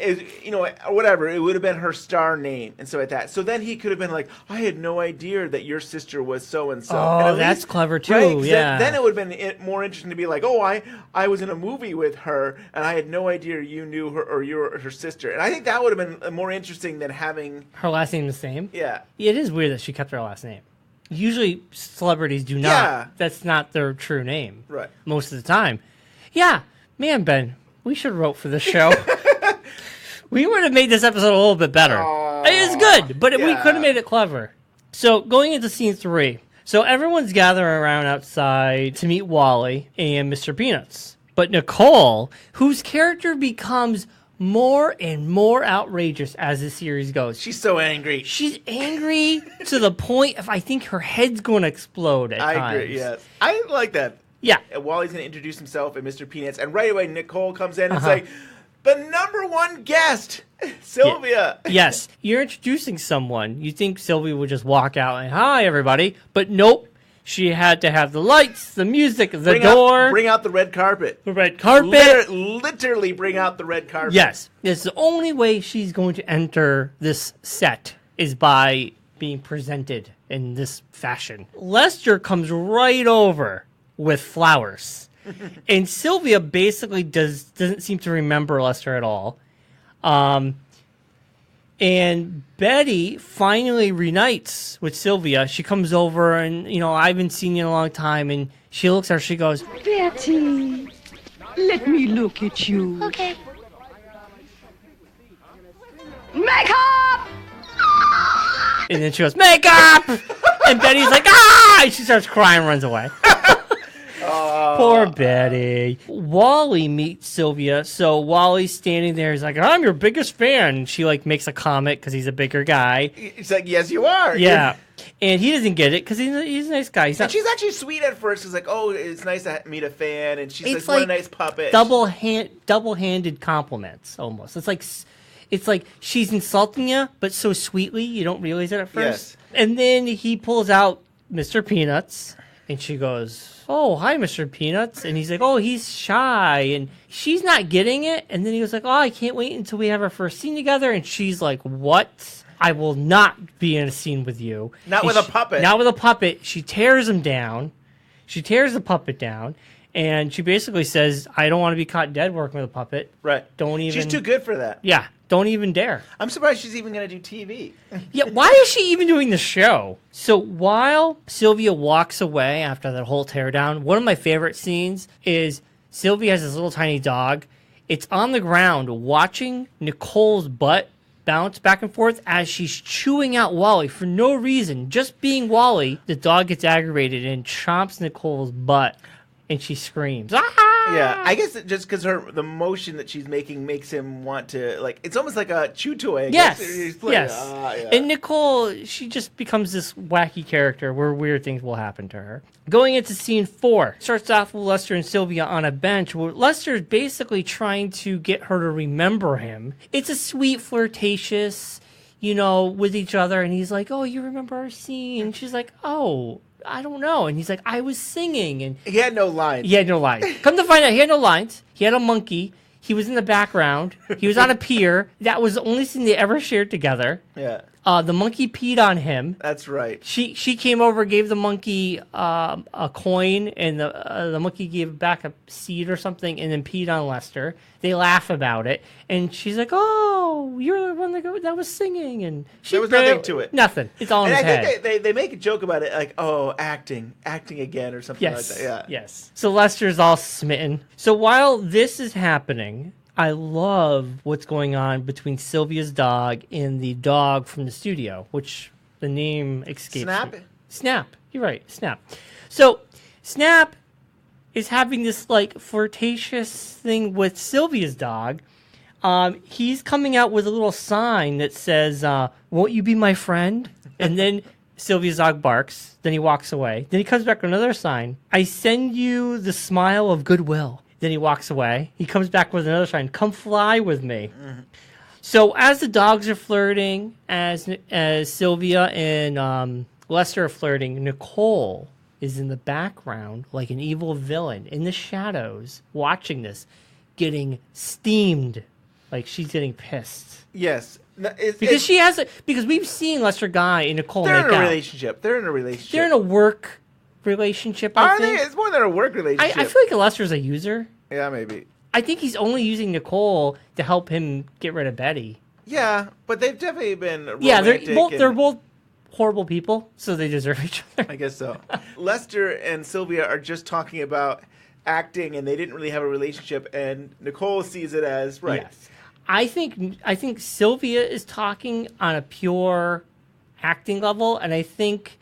whatever. It would have been her star name and so like that. So then he could have been like, I had no idea that your sister was so-and-so. Oh, and that's clever too, right, yeah. Then it would have been more interesting to be like, oh, I was in a movie with her, and I had no idea you knew her or you were her sister. And I think that would have been more interesting than having... Her last name the same? Yeah. It is weird that she kept her last name. Usually celebrities do not. Yeah. That's not their true name. Right. Most of the time. Yeah. Man, Ben, we should wrote for this show. We would have made this episode a little bit better. It is good, but we could have made it clever. So going into scene 3. So everyone's gathering around outside to meet Wally and Mr. Peanuts. But Nicole, whose character becomes more and more outrageous as the series goes. She's so angry. She's angry to the point of I think her head's going to explode at times. I agree, yes. I like that. Yeah. Wally's going to introduce himself and Mr. Peanuts, and right away Nicole comes in and it's like, the number one guest, Sylvia. Yeah. Yes. You're introducing someone. You think Sylvia would just walk out and, hi, everybody. But nope. She had to have the lights, the music, the door. Bring out the red carpet. The red carpet. Literally bring out the red carpet. Yes. It's the only way she's going to enter this set is by being presented in this fashion. Lester comes right over with flowers. And Sylvia basically doesn't seem to remember Lester at all. And Betty finally reunites with Sylvia. She comes over and, I haven't seen you in a long time. And she looks at her, she goes, Betty, let me look at you. Okay. Makeup! and then she goes, makeup! And Betty's like, ah! And she starts crying and runs away. Poor Betty. Wally meets Sylvia. So Wally's standing there. He's like, I'm your biggest fan. She makes a comment because he's a bigger guy. He's like, yes, you are. Yeah. And he doesn't get it because he's a nice guy. And she's actually sweet at first. She's like, oh, it's nice to meet a fan. And she's it's like, what a nice puppet. Double-handed compliments almost. It's like she's insulting you, but so sweetly you don't realize it at first. Yes. And then he pulls out Mr. Peanuts. And she goes, oh, hi, Mr. Peanuts. And he's like, oh, he's shy. And she's not getting it. And then he was like, oh, I can't wait until we have our first scene together. And she's like, what? I will not be in a scene with you. Not with a puppet. Not with a puppet. She tears him down. She tears the puppet down. And she basically says, I don't want to be caught dead working with a puppet. Right. Don't even. She's too good for that. Yeah. Don't even dare. I'm surprised she's even going to do TV. Yeah, why is she even doing the show? So while Sylvia walks away after that whole teardown, one of my favorite scenes is Sylvia has this little tiny dog. It's on the ground watching Nicole's butt bounce back and forth as she's chewing out Wally for no reason. Just being Wally, the dog gets aggravated and chomps Nicole's butt. And she screams. Ah! Yeah, I guess just because the motion that she's making makes him want to, it's almost like a chew toy. Yes, yes. Yeah. And Nicole, she just becomes this wacky character where weird things will happen to her. Going into scene 4, starts off with Lester and Sylvia on a bench where Lester's basically trying to get her to remember him. It's a sweet, flirtatious, with each other. And he's like, oh, you remember our scene? She's like, oh, I don't know. And he's like, I was singing. And he had no lines. Come to find out, he had no lines. He had a monkey. He was in the background. He was on a pier. That was the only scene they ever shared together. Yeah. The monkey peed on him. That's right. She came over, gave the monkey a coin, and the monkey gave back a seed or something, and then peed on Lester. They laugh about it, and she's like, "Oh, you're the one that was singing," and there was nothing to it. Nothing. It's all in his head. I think they make a joke about it, like, "Oh, acting again," or something like that. Yeah. Yes. So Lester's all smitten. So while this is happening, I love what's going on between Sylvia's dog and the dog from the studio, which the name escapes Snap? me. Snap. You're right. Snap. So Snap is having this like flirtatious thing with Sylvia's dog. He's coming out with a little sign that says, "Won't you be my friend?" And then Sylvia's dog barks. Then he walks away. Then he comes back with another sign. "I send you the smile of goodwill." Then he walks away. He comes back with another sign. "Come fly with me." Mm-hmm. So as the dogs are flirting, as Sylvia and Lester are flirting, Nicole is in the background like an evil villain in the shadows watching this, getting steamed. Like she's getting pissed. Yes. Because we've seen Lester Guy and Nicole They're make in a out. relationship. They're in a work relationship, I think. It's more than a work relationship. I feel like Lester's a user. Yeah, maybe. I think he's only using Nicole to help him get rid of Betty. Yeah, but they've definitely been romantic. Yeah, they're both horrible people, so they deserve each other. I guess so. Lester and Sylvia are just talking about acting, and they didn't really have a relationship, and Nicole sees it as, right. Yes. I think Sylvia is talking on a pure acting level, and I think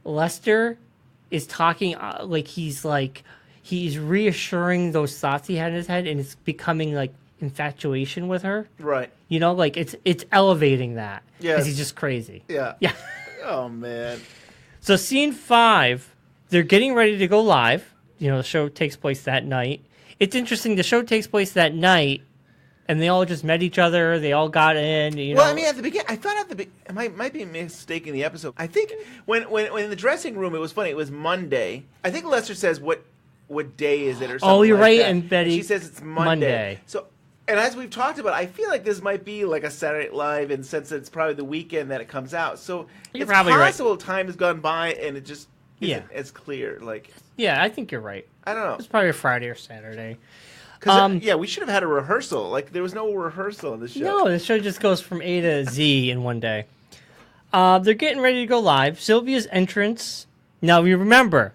Lester is talking he's reassuring those thoughts he had in his head, and it's becoming like infatuation with her. Right. You know, like it's elevating that. Yeah. Because he's just crazy. Yeah. Yeah. Oh man. So scene 5, they're getting ready to go live. You know, the show takes place that night. It's interesting. The show takes place that night, and they all just met each other. They all got in. You know. Well, I mean, at the beginning, I thought at the beginning, I might be mistaking the episode. I think when in the dressing room, it was funny. It was Monday. I think Lester says, what day is it or something. Oh, you're like right. that. And Betty, she says it's Monday. So, and as we've talked about, I feel like this might be like a Saturday Night Live, and since it's probably the weekend that it comes out, so you're it's probably possible right. Time has gone by and it just isn't as clear. Like, yeah, I think you're right. I don't know. It's probably a Friday or Saturday. Because we should have had a rehearsal. Like, there was no rehearsal in the show. No, the show just goes from A to Z in one day. They're getting ready to go live. Sylvia's entrance. Now, you remember,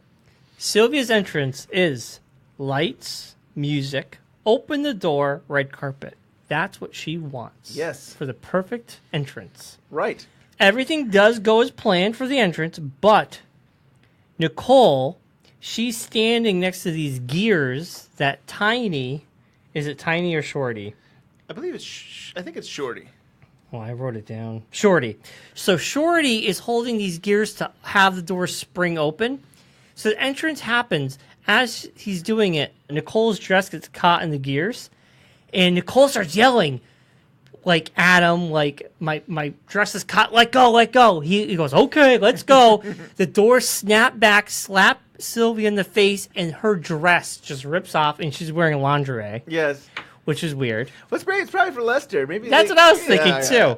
Sylvia's entrance is lights, music, open the door, red carpet. That's what she wants. Yes. For the perfect entrance. Right. Everything does go as planned for the entrance, but Nicole, she's standing next to these gears that Tiny, is it Tiny or Shorty? I believe I think it's Shorty. Well, I wrote it down. Shorty. So Shorty is holding these gears to have the door spring open. So the entrance happens. As he's doing it, Nicole's dress gets caught in the gears. And Nicole starts yelling, like, Adam, like, my dress is caught, let go, let go. He goes, okay, let's go. The door snapped back, slapped Sylvia in the face, and her dress just rips off, and she's wearing lingerie. Yes. Which is weird. Well, it's probably for Lester. Maybe that's what I was thinking, too.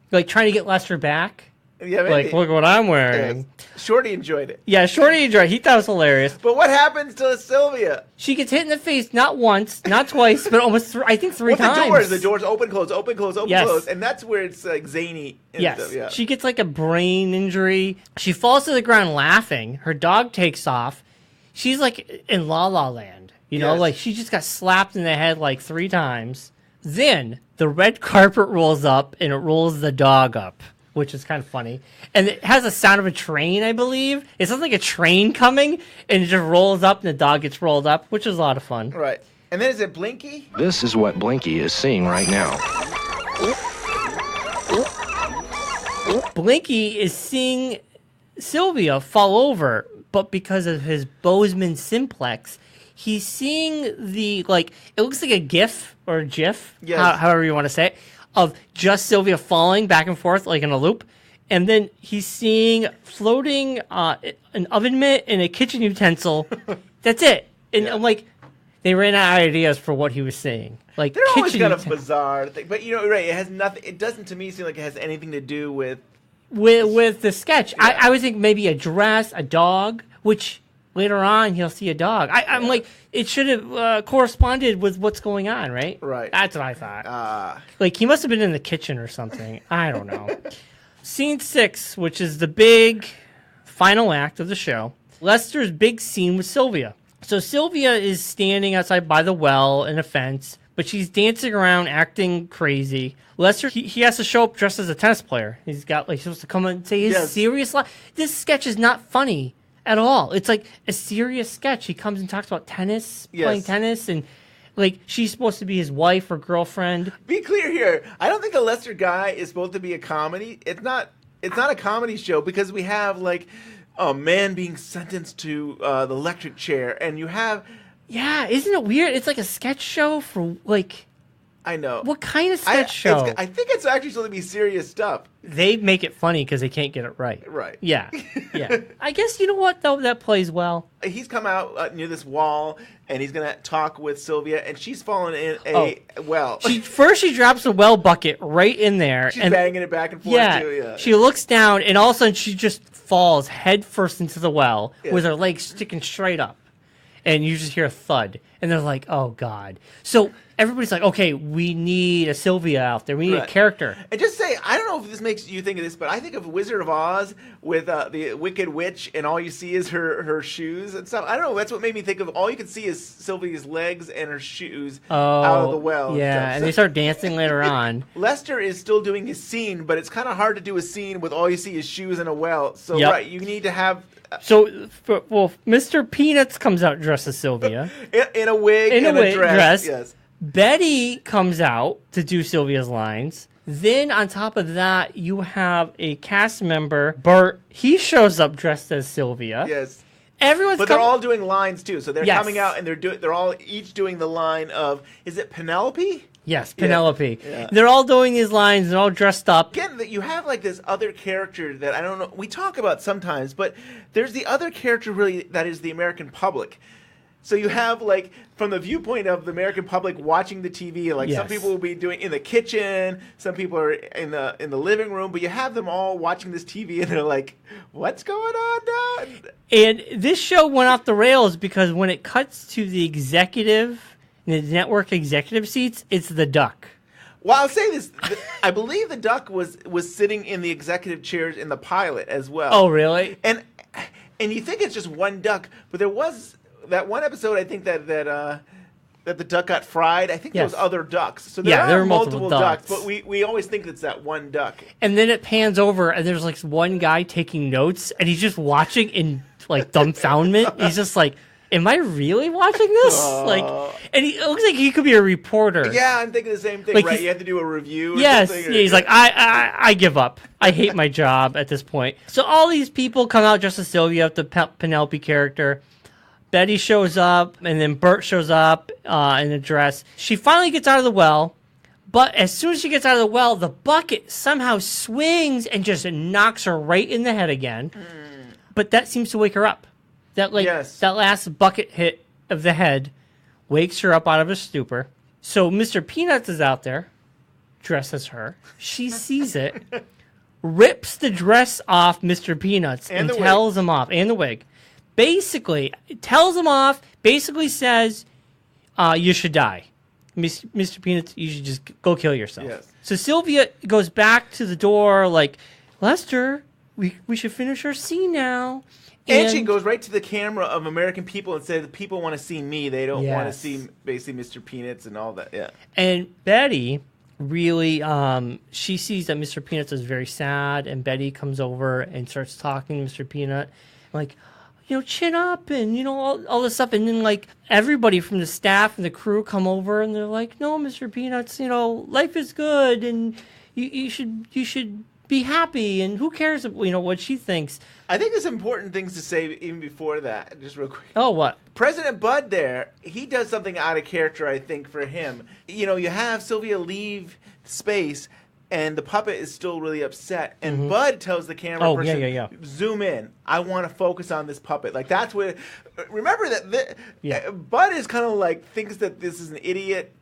Like, trying to get Lester back. Yeah, maybe. Like, look what I'm wearing. Yes. Shorty enjoyed it. Yeah, Shorty enjoyed it. He thought it was hilarious. But what happens to Sylvia? She gets hit in the face not once, not twice, but almost three times. The doors open, close, open, close, open, close. And that's where it's like zany. Yes. Stuff, yeah. She gets like a brain injury. She falls to the ground laughing. Her dog takes off. She's like in La La Land. You know, like she just got slapped in the head like 3 times. Then the red carpet rolls up and it rolls the dog up, which is kind of funny. And it has a sound of a train, I believe. It sounds like a train coming, and it just rolls up, and the dog gets rolled up, which is a lot of fun. Right. And then is it Blinky? This is what Blinky is seeing right now. Blinky is seeing Sylvia fall over, but because of his Bozeman simplex, he's seeing the, like, it looks like a GIF or a GIF, however you want to say it, of just Sylvia falling back and forth like in a loop. And then he's seeing floating an oven mitt and a kitchen utensil. That's it. And I'm like, They ran out of ideas for what he was saying. Like They're always kitchen kind of bizarre thing, but right. It has nothing. It doesn't to me seem like it has anything to do with the sketch. Yeah. I would think maybe a dress, a dog, which later on he'll see a dog. I'm like, it should have corresponded with what's going on, right? Right. That's what I thought. Like he must have been in the kitchen or something. I don't know. Scene 6, which is the big final act of the show. Lester's big scene with Sylvia. So Sylvia is standing outside by the well in a fence, but she's dancing around, acting crazy. Lester, he has to show up dressed as a tennis player. He's supposed to come and say his serious line. This sketch is not funny at all. It's like a serious sketch. He comes and talks about tennis, playing tennis, and like she's supposed to be his wife or girlfriend. Be clear here. I don't think the Lester guy is supposed to be a comedy. It's not a comedy show because we have like a man being sentenced to the electric chair, and you have... Yeah, isn't it weird? It's like a sketch show for, like... I know. What kind of sketch show? I think it's actually supposed to be serious stuff. They make it funny because they can't get it right. Right. Yeah, yeah. I guess, you know what, though? That plays well. He's come out near this wall, and he's going to talk with Sylvia, and she's fallen in a well. First, she drops a well bucket right in there. She's banging it back and forth, too. Yeah. She looks down, and all of a sudden, she just falls head first into the well with her legs sticking straight up. And you just hear a thud. And they're like, oh, God. So everybody's like, okay, we need a Sylvia out there. We need a character. And just say, I don't know if this makes you think of this, but I think of Wizard of Oz with the Wicked Witch, and all you see is her shoes and stuff. I don't know. That's what made me think of. All you can see is Sylvia's legs and her shoes out of the well. Yeah, and they start dancing later on. Lester is still doing his scene, but it's kind of hard to do a scene with all you see is shoes and a well. So, you need to have... So, Mr. Peanuts comes out dressed as Sylvia. in a wig and a dress. Yes. Betty comes out to do Sylvia's lines. Then, on top of that, you have a cast member, Bert. He shows up dressed as Sylvia. Yes. But they're all doing lines, too. So they're coming out, and they're all each doing the line of, is it Penelope? Yes, Penelope. Yeah. They're all doing these lines. They're all dressed up. Again, you have like this other character that I don't know. We talk about sometimes, but there's the other character really that is the American public. So you have like from the viewpoint of the American public watching the TV. Like some people will be doing in the kitchen, some people are in the living room, but you have them all watching this TV, and they're like, "What's going on now?" And this show went off the rails because when it cuts to the network executive seats, it's the duck. Well, I'll say this. I believe the duck was sitting in the executive chairs in the pilot as well. Oh, really? And you think it's just one duck, but there was that one episode, I think, that the duck got fried. I think there was other ducks. So there are multiple ducks, but we always think it's that one duck. And then it pans over, and there's like one guy taking notes, and he's just watching in like dumbfoundment. He's just like, am I really watching this? And it looks like he could be a reporter. Yeah, I'm thinking the same thing, right? You have to do a review or something. He's like, I give up. I hate my job at this point. So all these people come out dressed as Sylvia, the Penelope character. Betty shows up, and then Bert shows up in a dress. She finally gets out of the well, but as soon as she gets out of the well, the bucket somehow swings and just knocks her right in the head again. But that seems to wake her up. That last bucket hit of the head wakes her up out of a stupor. So Mr. Peanuts is out there, dressed as her. She sees it, rips the dress off Mr. Peanuts and tells him off, and the wig. Basically, tells him off, basically says, you should die. Mr. Peanuts, you should just go kill yourself. Yes. So Sylvia goes back to the door like, Lester, we should finish our scene now. And she goes right to the camera of American people and says, people want to see me. They don't want to see basically Mr. Peanuts and all that. Yeah. And Betty really, she sees that Mr. Peanuts is very sad, and Betty comes over and starts talking to Mr. Peanut, like, chin up and, all this stuff. And then, like, everybody from the staff and the crew come over and they're like, no, Mr. Peanuts, life is good and you should be happy, and who cares, what she thinks. I think there's important things to say even before that, just real quick. Oh, what? President Bud there, he does something out of character, I think, for him. You have Sylvia leave space, and the puppet is still really upset. And Bud tells the camera person, zoom in. I want to focus on this puppet. Like, that's what... Remember that Bud is kind of like, thinks that this is an idiot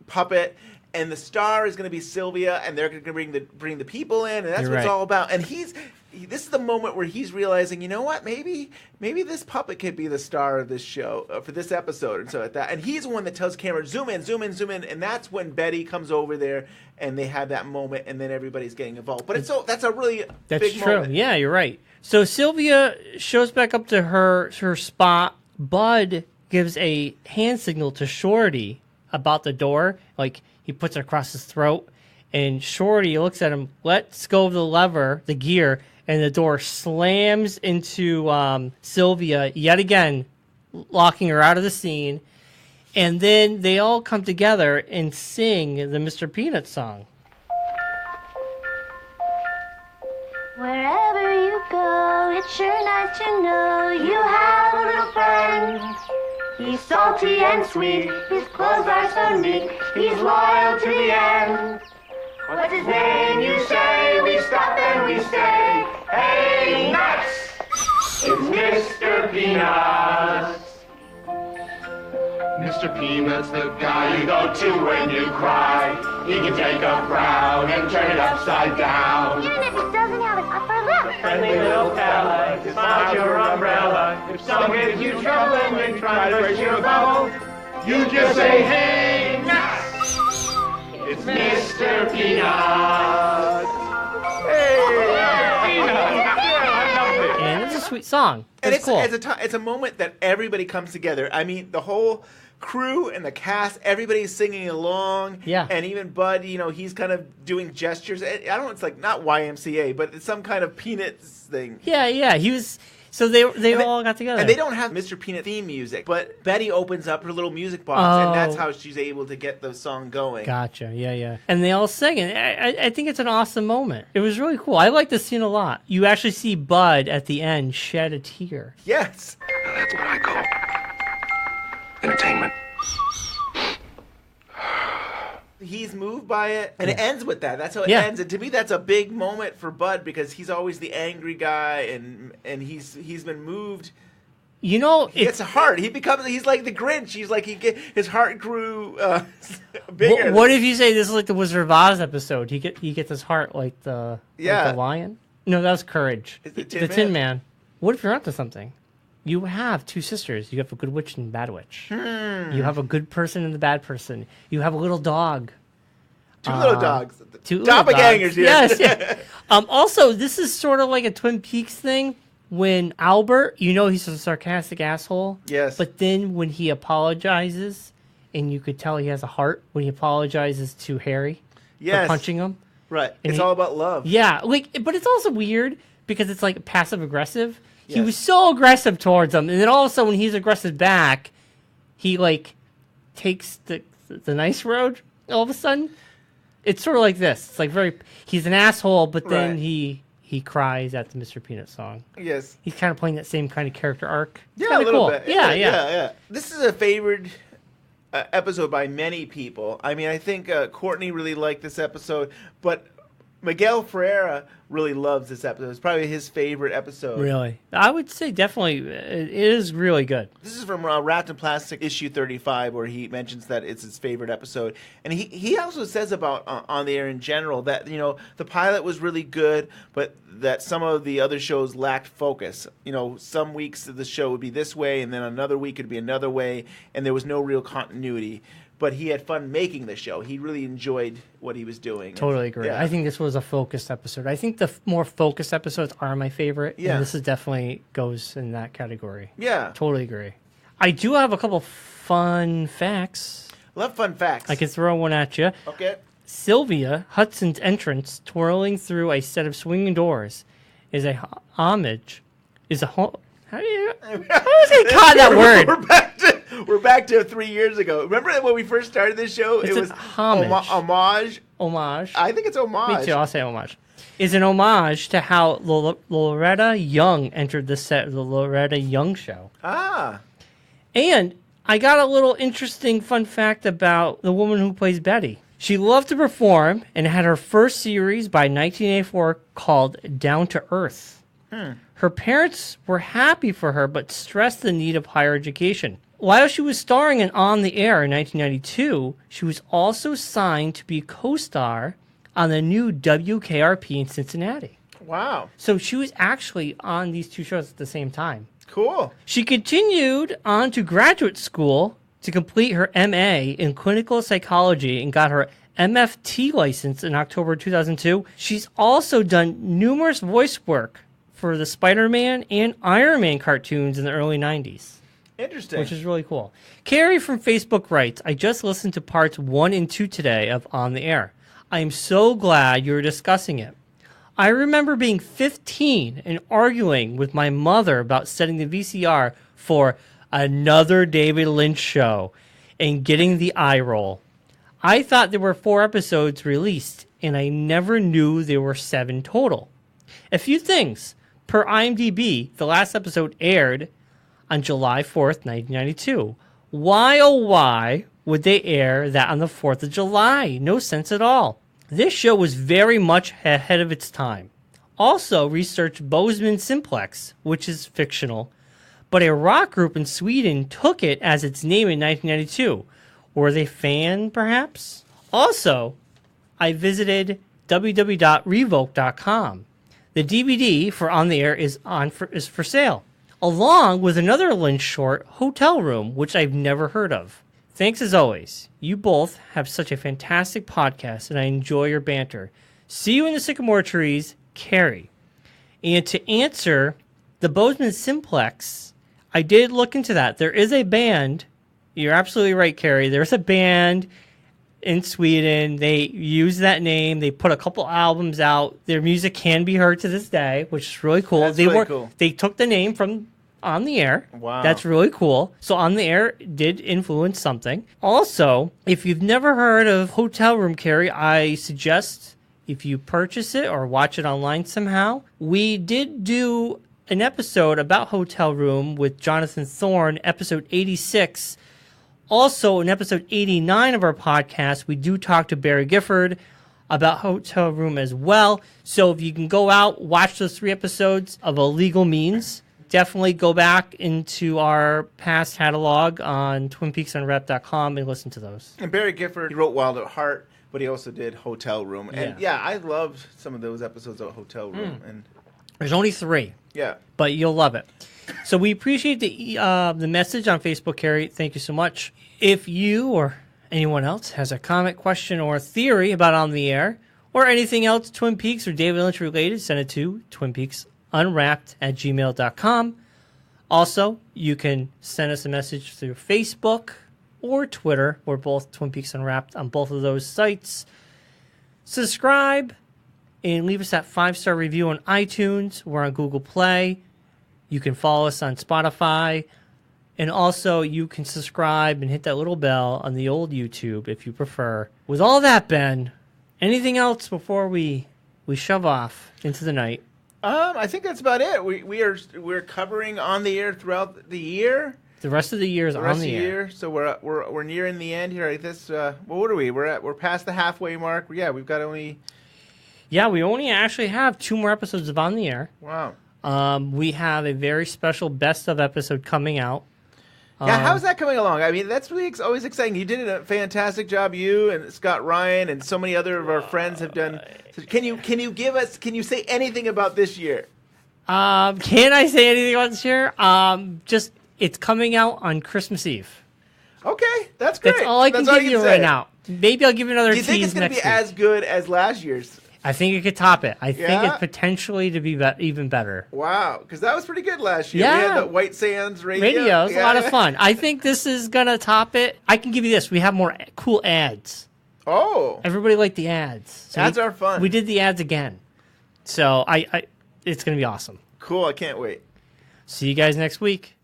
puppet, and the star is going to be Sylvia, and they're going to bring the people in, and that's what it's all about. And this is the moment where he's realizing, you know what, maybe this puppet could be the star of this show for this episode, and so like that. And he's the one that tells camera, zoom in, zoom in, zoom in, and that's when Betty comes over there, and they have that moment, and then everybody's getting involved. But that's a really big moment. Yeah, you're right. So Sylvia shows back up to her spot. Bud gives a hand signal to Shorty about the door, like he puts it across his throat, and Shorty looks at him, lets go of the lever, the gear, and the door slams into Sylvia yet again, locking her out of the scene. And then they all come together and sing the Mr. Peanut song. Wherever you go, it's sure nice to know you have a little friend. He's salty and sweet, his clothes are so neat, he's loyal to the end. What's his name, you say? We stop and we say, hey, nuts! It's Mr. Peanuts. Mr. Peanut's the guy you go to when you cry. He can take a frown and turn it upside down. Even if it doesn't have an upper lip. Friendly little fella, it's not your umbrella. If someone gives you trouble and they try to burst your bubble, you just say, hey, nuts! It's Mr. Peanut. Hey, Peanut. And it's a sweet song. It's cool. It's a moment that everybody comes together. I mean, the whole crew and the cast, everybody's singing along. Yeah. And even Bud, he's kind of doing gestures. I don't know, it's like not YMCA, but it's some kind of Peanuts thing. Yeah. He was... So they all got together. And they don't have Mr. Peanut theme music, but Betty opens up her little music box, and that's how she's able to get the song going. Gotcha, yeah. And they all sing, and I think it's an awesome moment. It was really cool. I like this scene a lot. You actually see Bud at the end shed a tear. Yes. Now that's what I call entertainment. He's moved by it, and it ends with that. That's how it ends. And to me, that's a big moment for Bud because he's always the angry guy, and he's been moved. He gets a heart. He's like the Grinch. He's like his heart grew bigger. What if you say this is like the Wizard of Oz episode? He gets his heart like the lion. No, that was Courage. The Tin Man. What if you're onto something? You have two sisters. You have a good witch and a bad witch. You have a good person and a bad person. You have a little dog. Two little dogs. Two doppelgangers. Yes. Also, this is sort of like a Twin Peaks thing. When Albert, he's a sarcastic asshole. Yes. But then when he apologizes, and you could tell he has a heart when he apologizes to Harry for punching him. Right. It's all about love. Yeah. But it's also weird because it's like passive aggressive. He was so aggressive towards him, and then all of a sudden when he's aggressive back, he takes the nice road. All of a sudden, it's sort of like this. It's like he's an asshole, but then he cries at the Mr. Peanut song. Yes, he's kind of playing that same kind of character arc. Yeah, a little bit. Yeah. This is a favored episode by many people. I mean, I think Courtney really liked this episode, but Miguel Ferreira really loves this episode. It's probably his favorite episode. Really? I would say definitely it is really good. This is from Wrapped in Plastic issue 35, where he mentions that it's his favorite episode. And he also says about On the Air in general that, the pilot was really good, but that some of the other shows lacked focus. Some weeks the show would be this way, and then another week it would be another way, and there was no real continuity. But he had fun making the show. He really enjoyed what he was doing. Totally agree. Yeah. I think this was a focused episode. I think the more focused episodes are my favorite. Yeah. And this is definitely goes in that category. Yeah. Totally agree. I do have a couple fun facts. Love fun facts. I can throw one at you. Okay. Sylvia Hudson's entrance, twirling through a set of swinging doors, is a homage. How was I caught that word? We're back to 3 years ago. Remember when we first started this show? It was homage. Homage. I think it's homage. Me too. I'll say homage. Is an homage to how Loretta Young entered the set of the Loretta Young Show. Ah. And I got a little interesting fun fact about the woman who plays Betty. She loved to perform and had her first series by 1984 called Down to Earth. Her parents were happy for her but stressed the need of higher education. While she was starring in On the Air in 1992, she was also signed to be a co-star on the new WKRP in Cincinnati. Wow. So she was actually on these two shows at the same time. Cool. She continued on to graduate school to complete her MA in clinical psychology and got her MFT license in October 2002. She's also done numerous voice work for the Spider-Man and Iron Man cartoons in the early 90s. Interesting. Which is really cool. Carrie from Facebook writes, I just listened to parts 1 and 2 today of On the Air. I am so glad you're discussing it. I remember being 15 and arguing with my mother about setting the VCR for another David Lynch show and getting the eye roll. I thought there were 4 episodes released, and I never knew there were 7 total. A few things. Per IMDb, the last episode aired on July 4th, 1992. Why, oh why, would they air that on the 4th of July? No sense at all. This show was very much ahead of its time. Also, research Bozeman Simplex, which is fictional, but a rock group in Sweden took it as its name in 1992. Were they fan, perhaps? Also, I visited www.revoke.com. The DVD for On the Air is for sale, along with another Lynch short, Hotel Room, which I've never heard of. Thanks as always. You both have such a fantastic podcast, and I enjoy your banter. See you in the sycamore trees, Carrie. And to answer the Bozeman Simplex, I did look into that. There is a band. You're absolutely right, Carrie. There's a band in Sweden. They use that name. They put a couple albums out. Their music can be heard to this day, which is really cool. That's really cool. They took the name from On the Air. Wow. That's really cool. So On the Air did influence something. Also, if you've never heard of Hotel Room, Carrie, I suggest if you purchase it or watch it online somehow. We did do an episode about Hotel Room with Jonathan Thorne, episode 86. Also, in episode 89 of our podcast, we do talk to Barry Gifford about Hotel Room as well. So if you can go out, watch those 3 episodes of Illegal Means, definitely go back into our past catalog on TwinPeaksUnwrapped.com and listen to those. And Barry Gifford, he wrote Wild at Heart, but he also did Hotel Room. And yeah, I loved some of those episodes of Hotel Room. And there's only 3. Yeah. But you'll love it. So we appreciate the message on Facebook, Carrie. Thank you so much. If you or anyone else has a comment, question, or theory about On the Air, or anything else Twin Peaks or David Lynch related, send it to twinpeaksunwrapped@gmail.com. Also, you can send us a message through Facebook or Twitter. We're both Twin Peaks Unwrapped on both of those sites. Subscribe and leave us that 5-star review on iTunes. We're on Google Play. You can follow us on Spotify. And also, you can subscribe and hit that little bell on the old YouTube if you prefer. With all that, Ben, anything else before we shove off into the night? I think that's about it. We're covering On the Air throughout the year. The rest of the year is On the Air. So we're nearing the end here. This what are we? We're past the halfway mark. Yeah, we've got only. Yeah, we only actually have 2 more episodes of On the Air. Wow. We have a very special best of episode coming out. Yeah, how's that coming along? I mean, that's really always exciting. You did a fantastic job, you and Scott Ryan and so many other of our friends have done. Can you say anything about this year? Can I say anything about this year? Just it's coming out on Christmas Eve. Okay, that's great. That's all I can give you right now. Maybe I'll give you another tease next week. Do you think it's going to be as good as last year's? I think it could top it. I think it's potentially to be even better. Wow, because that was pretty good last year. Yeah. We had the White Sands radio. It was a lot of fun. I think this is going to top it. I can give you this. We have more cool ads. Oh. Everybody liked the ads. So ads are fun. We did the ads again. So it's going to be awesome. Cool. I can't wait. See you guys next week.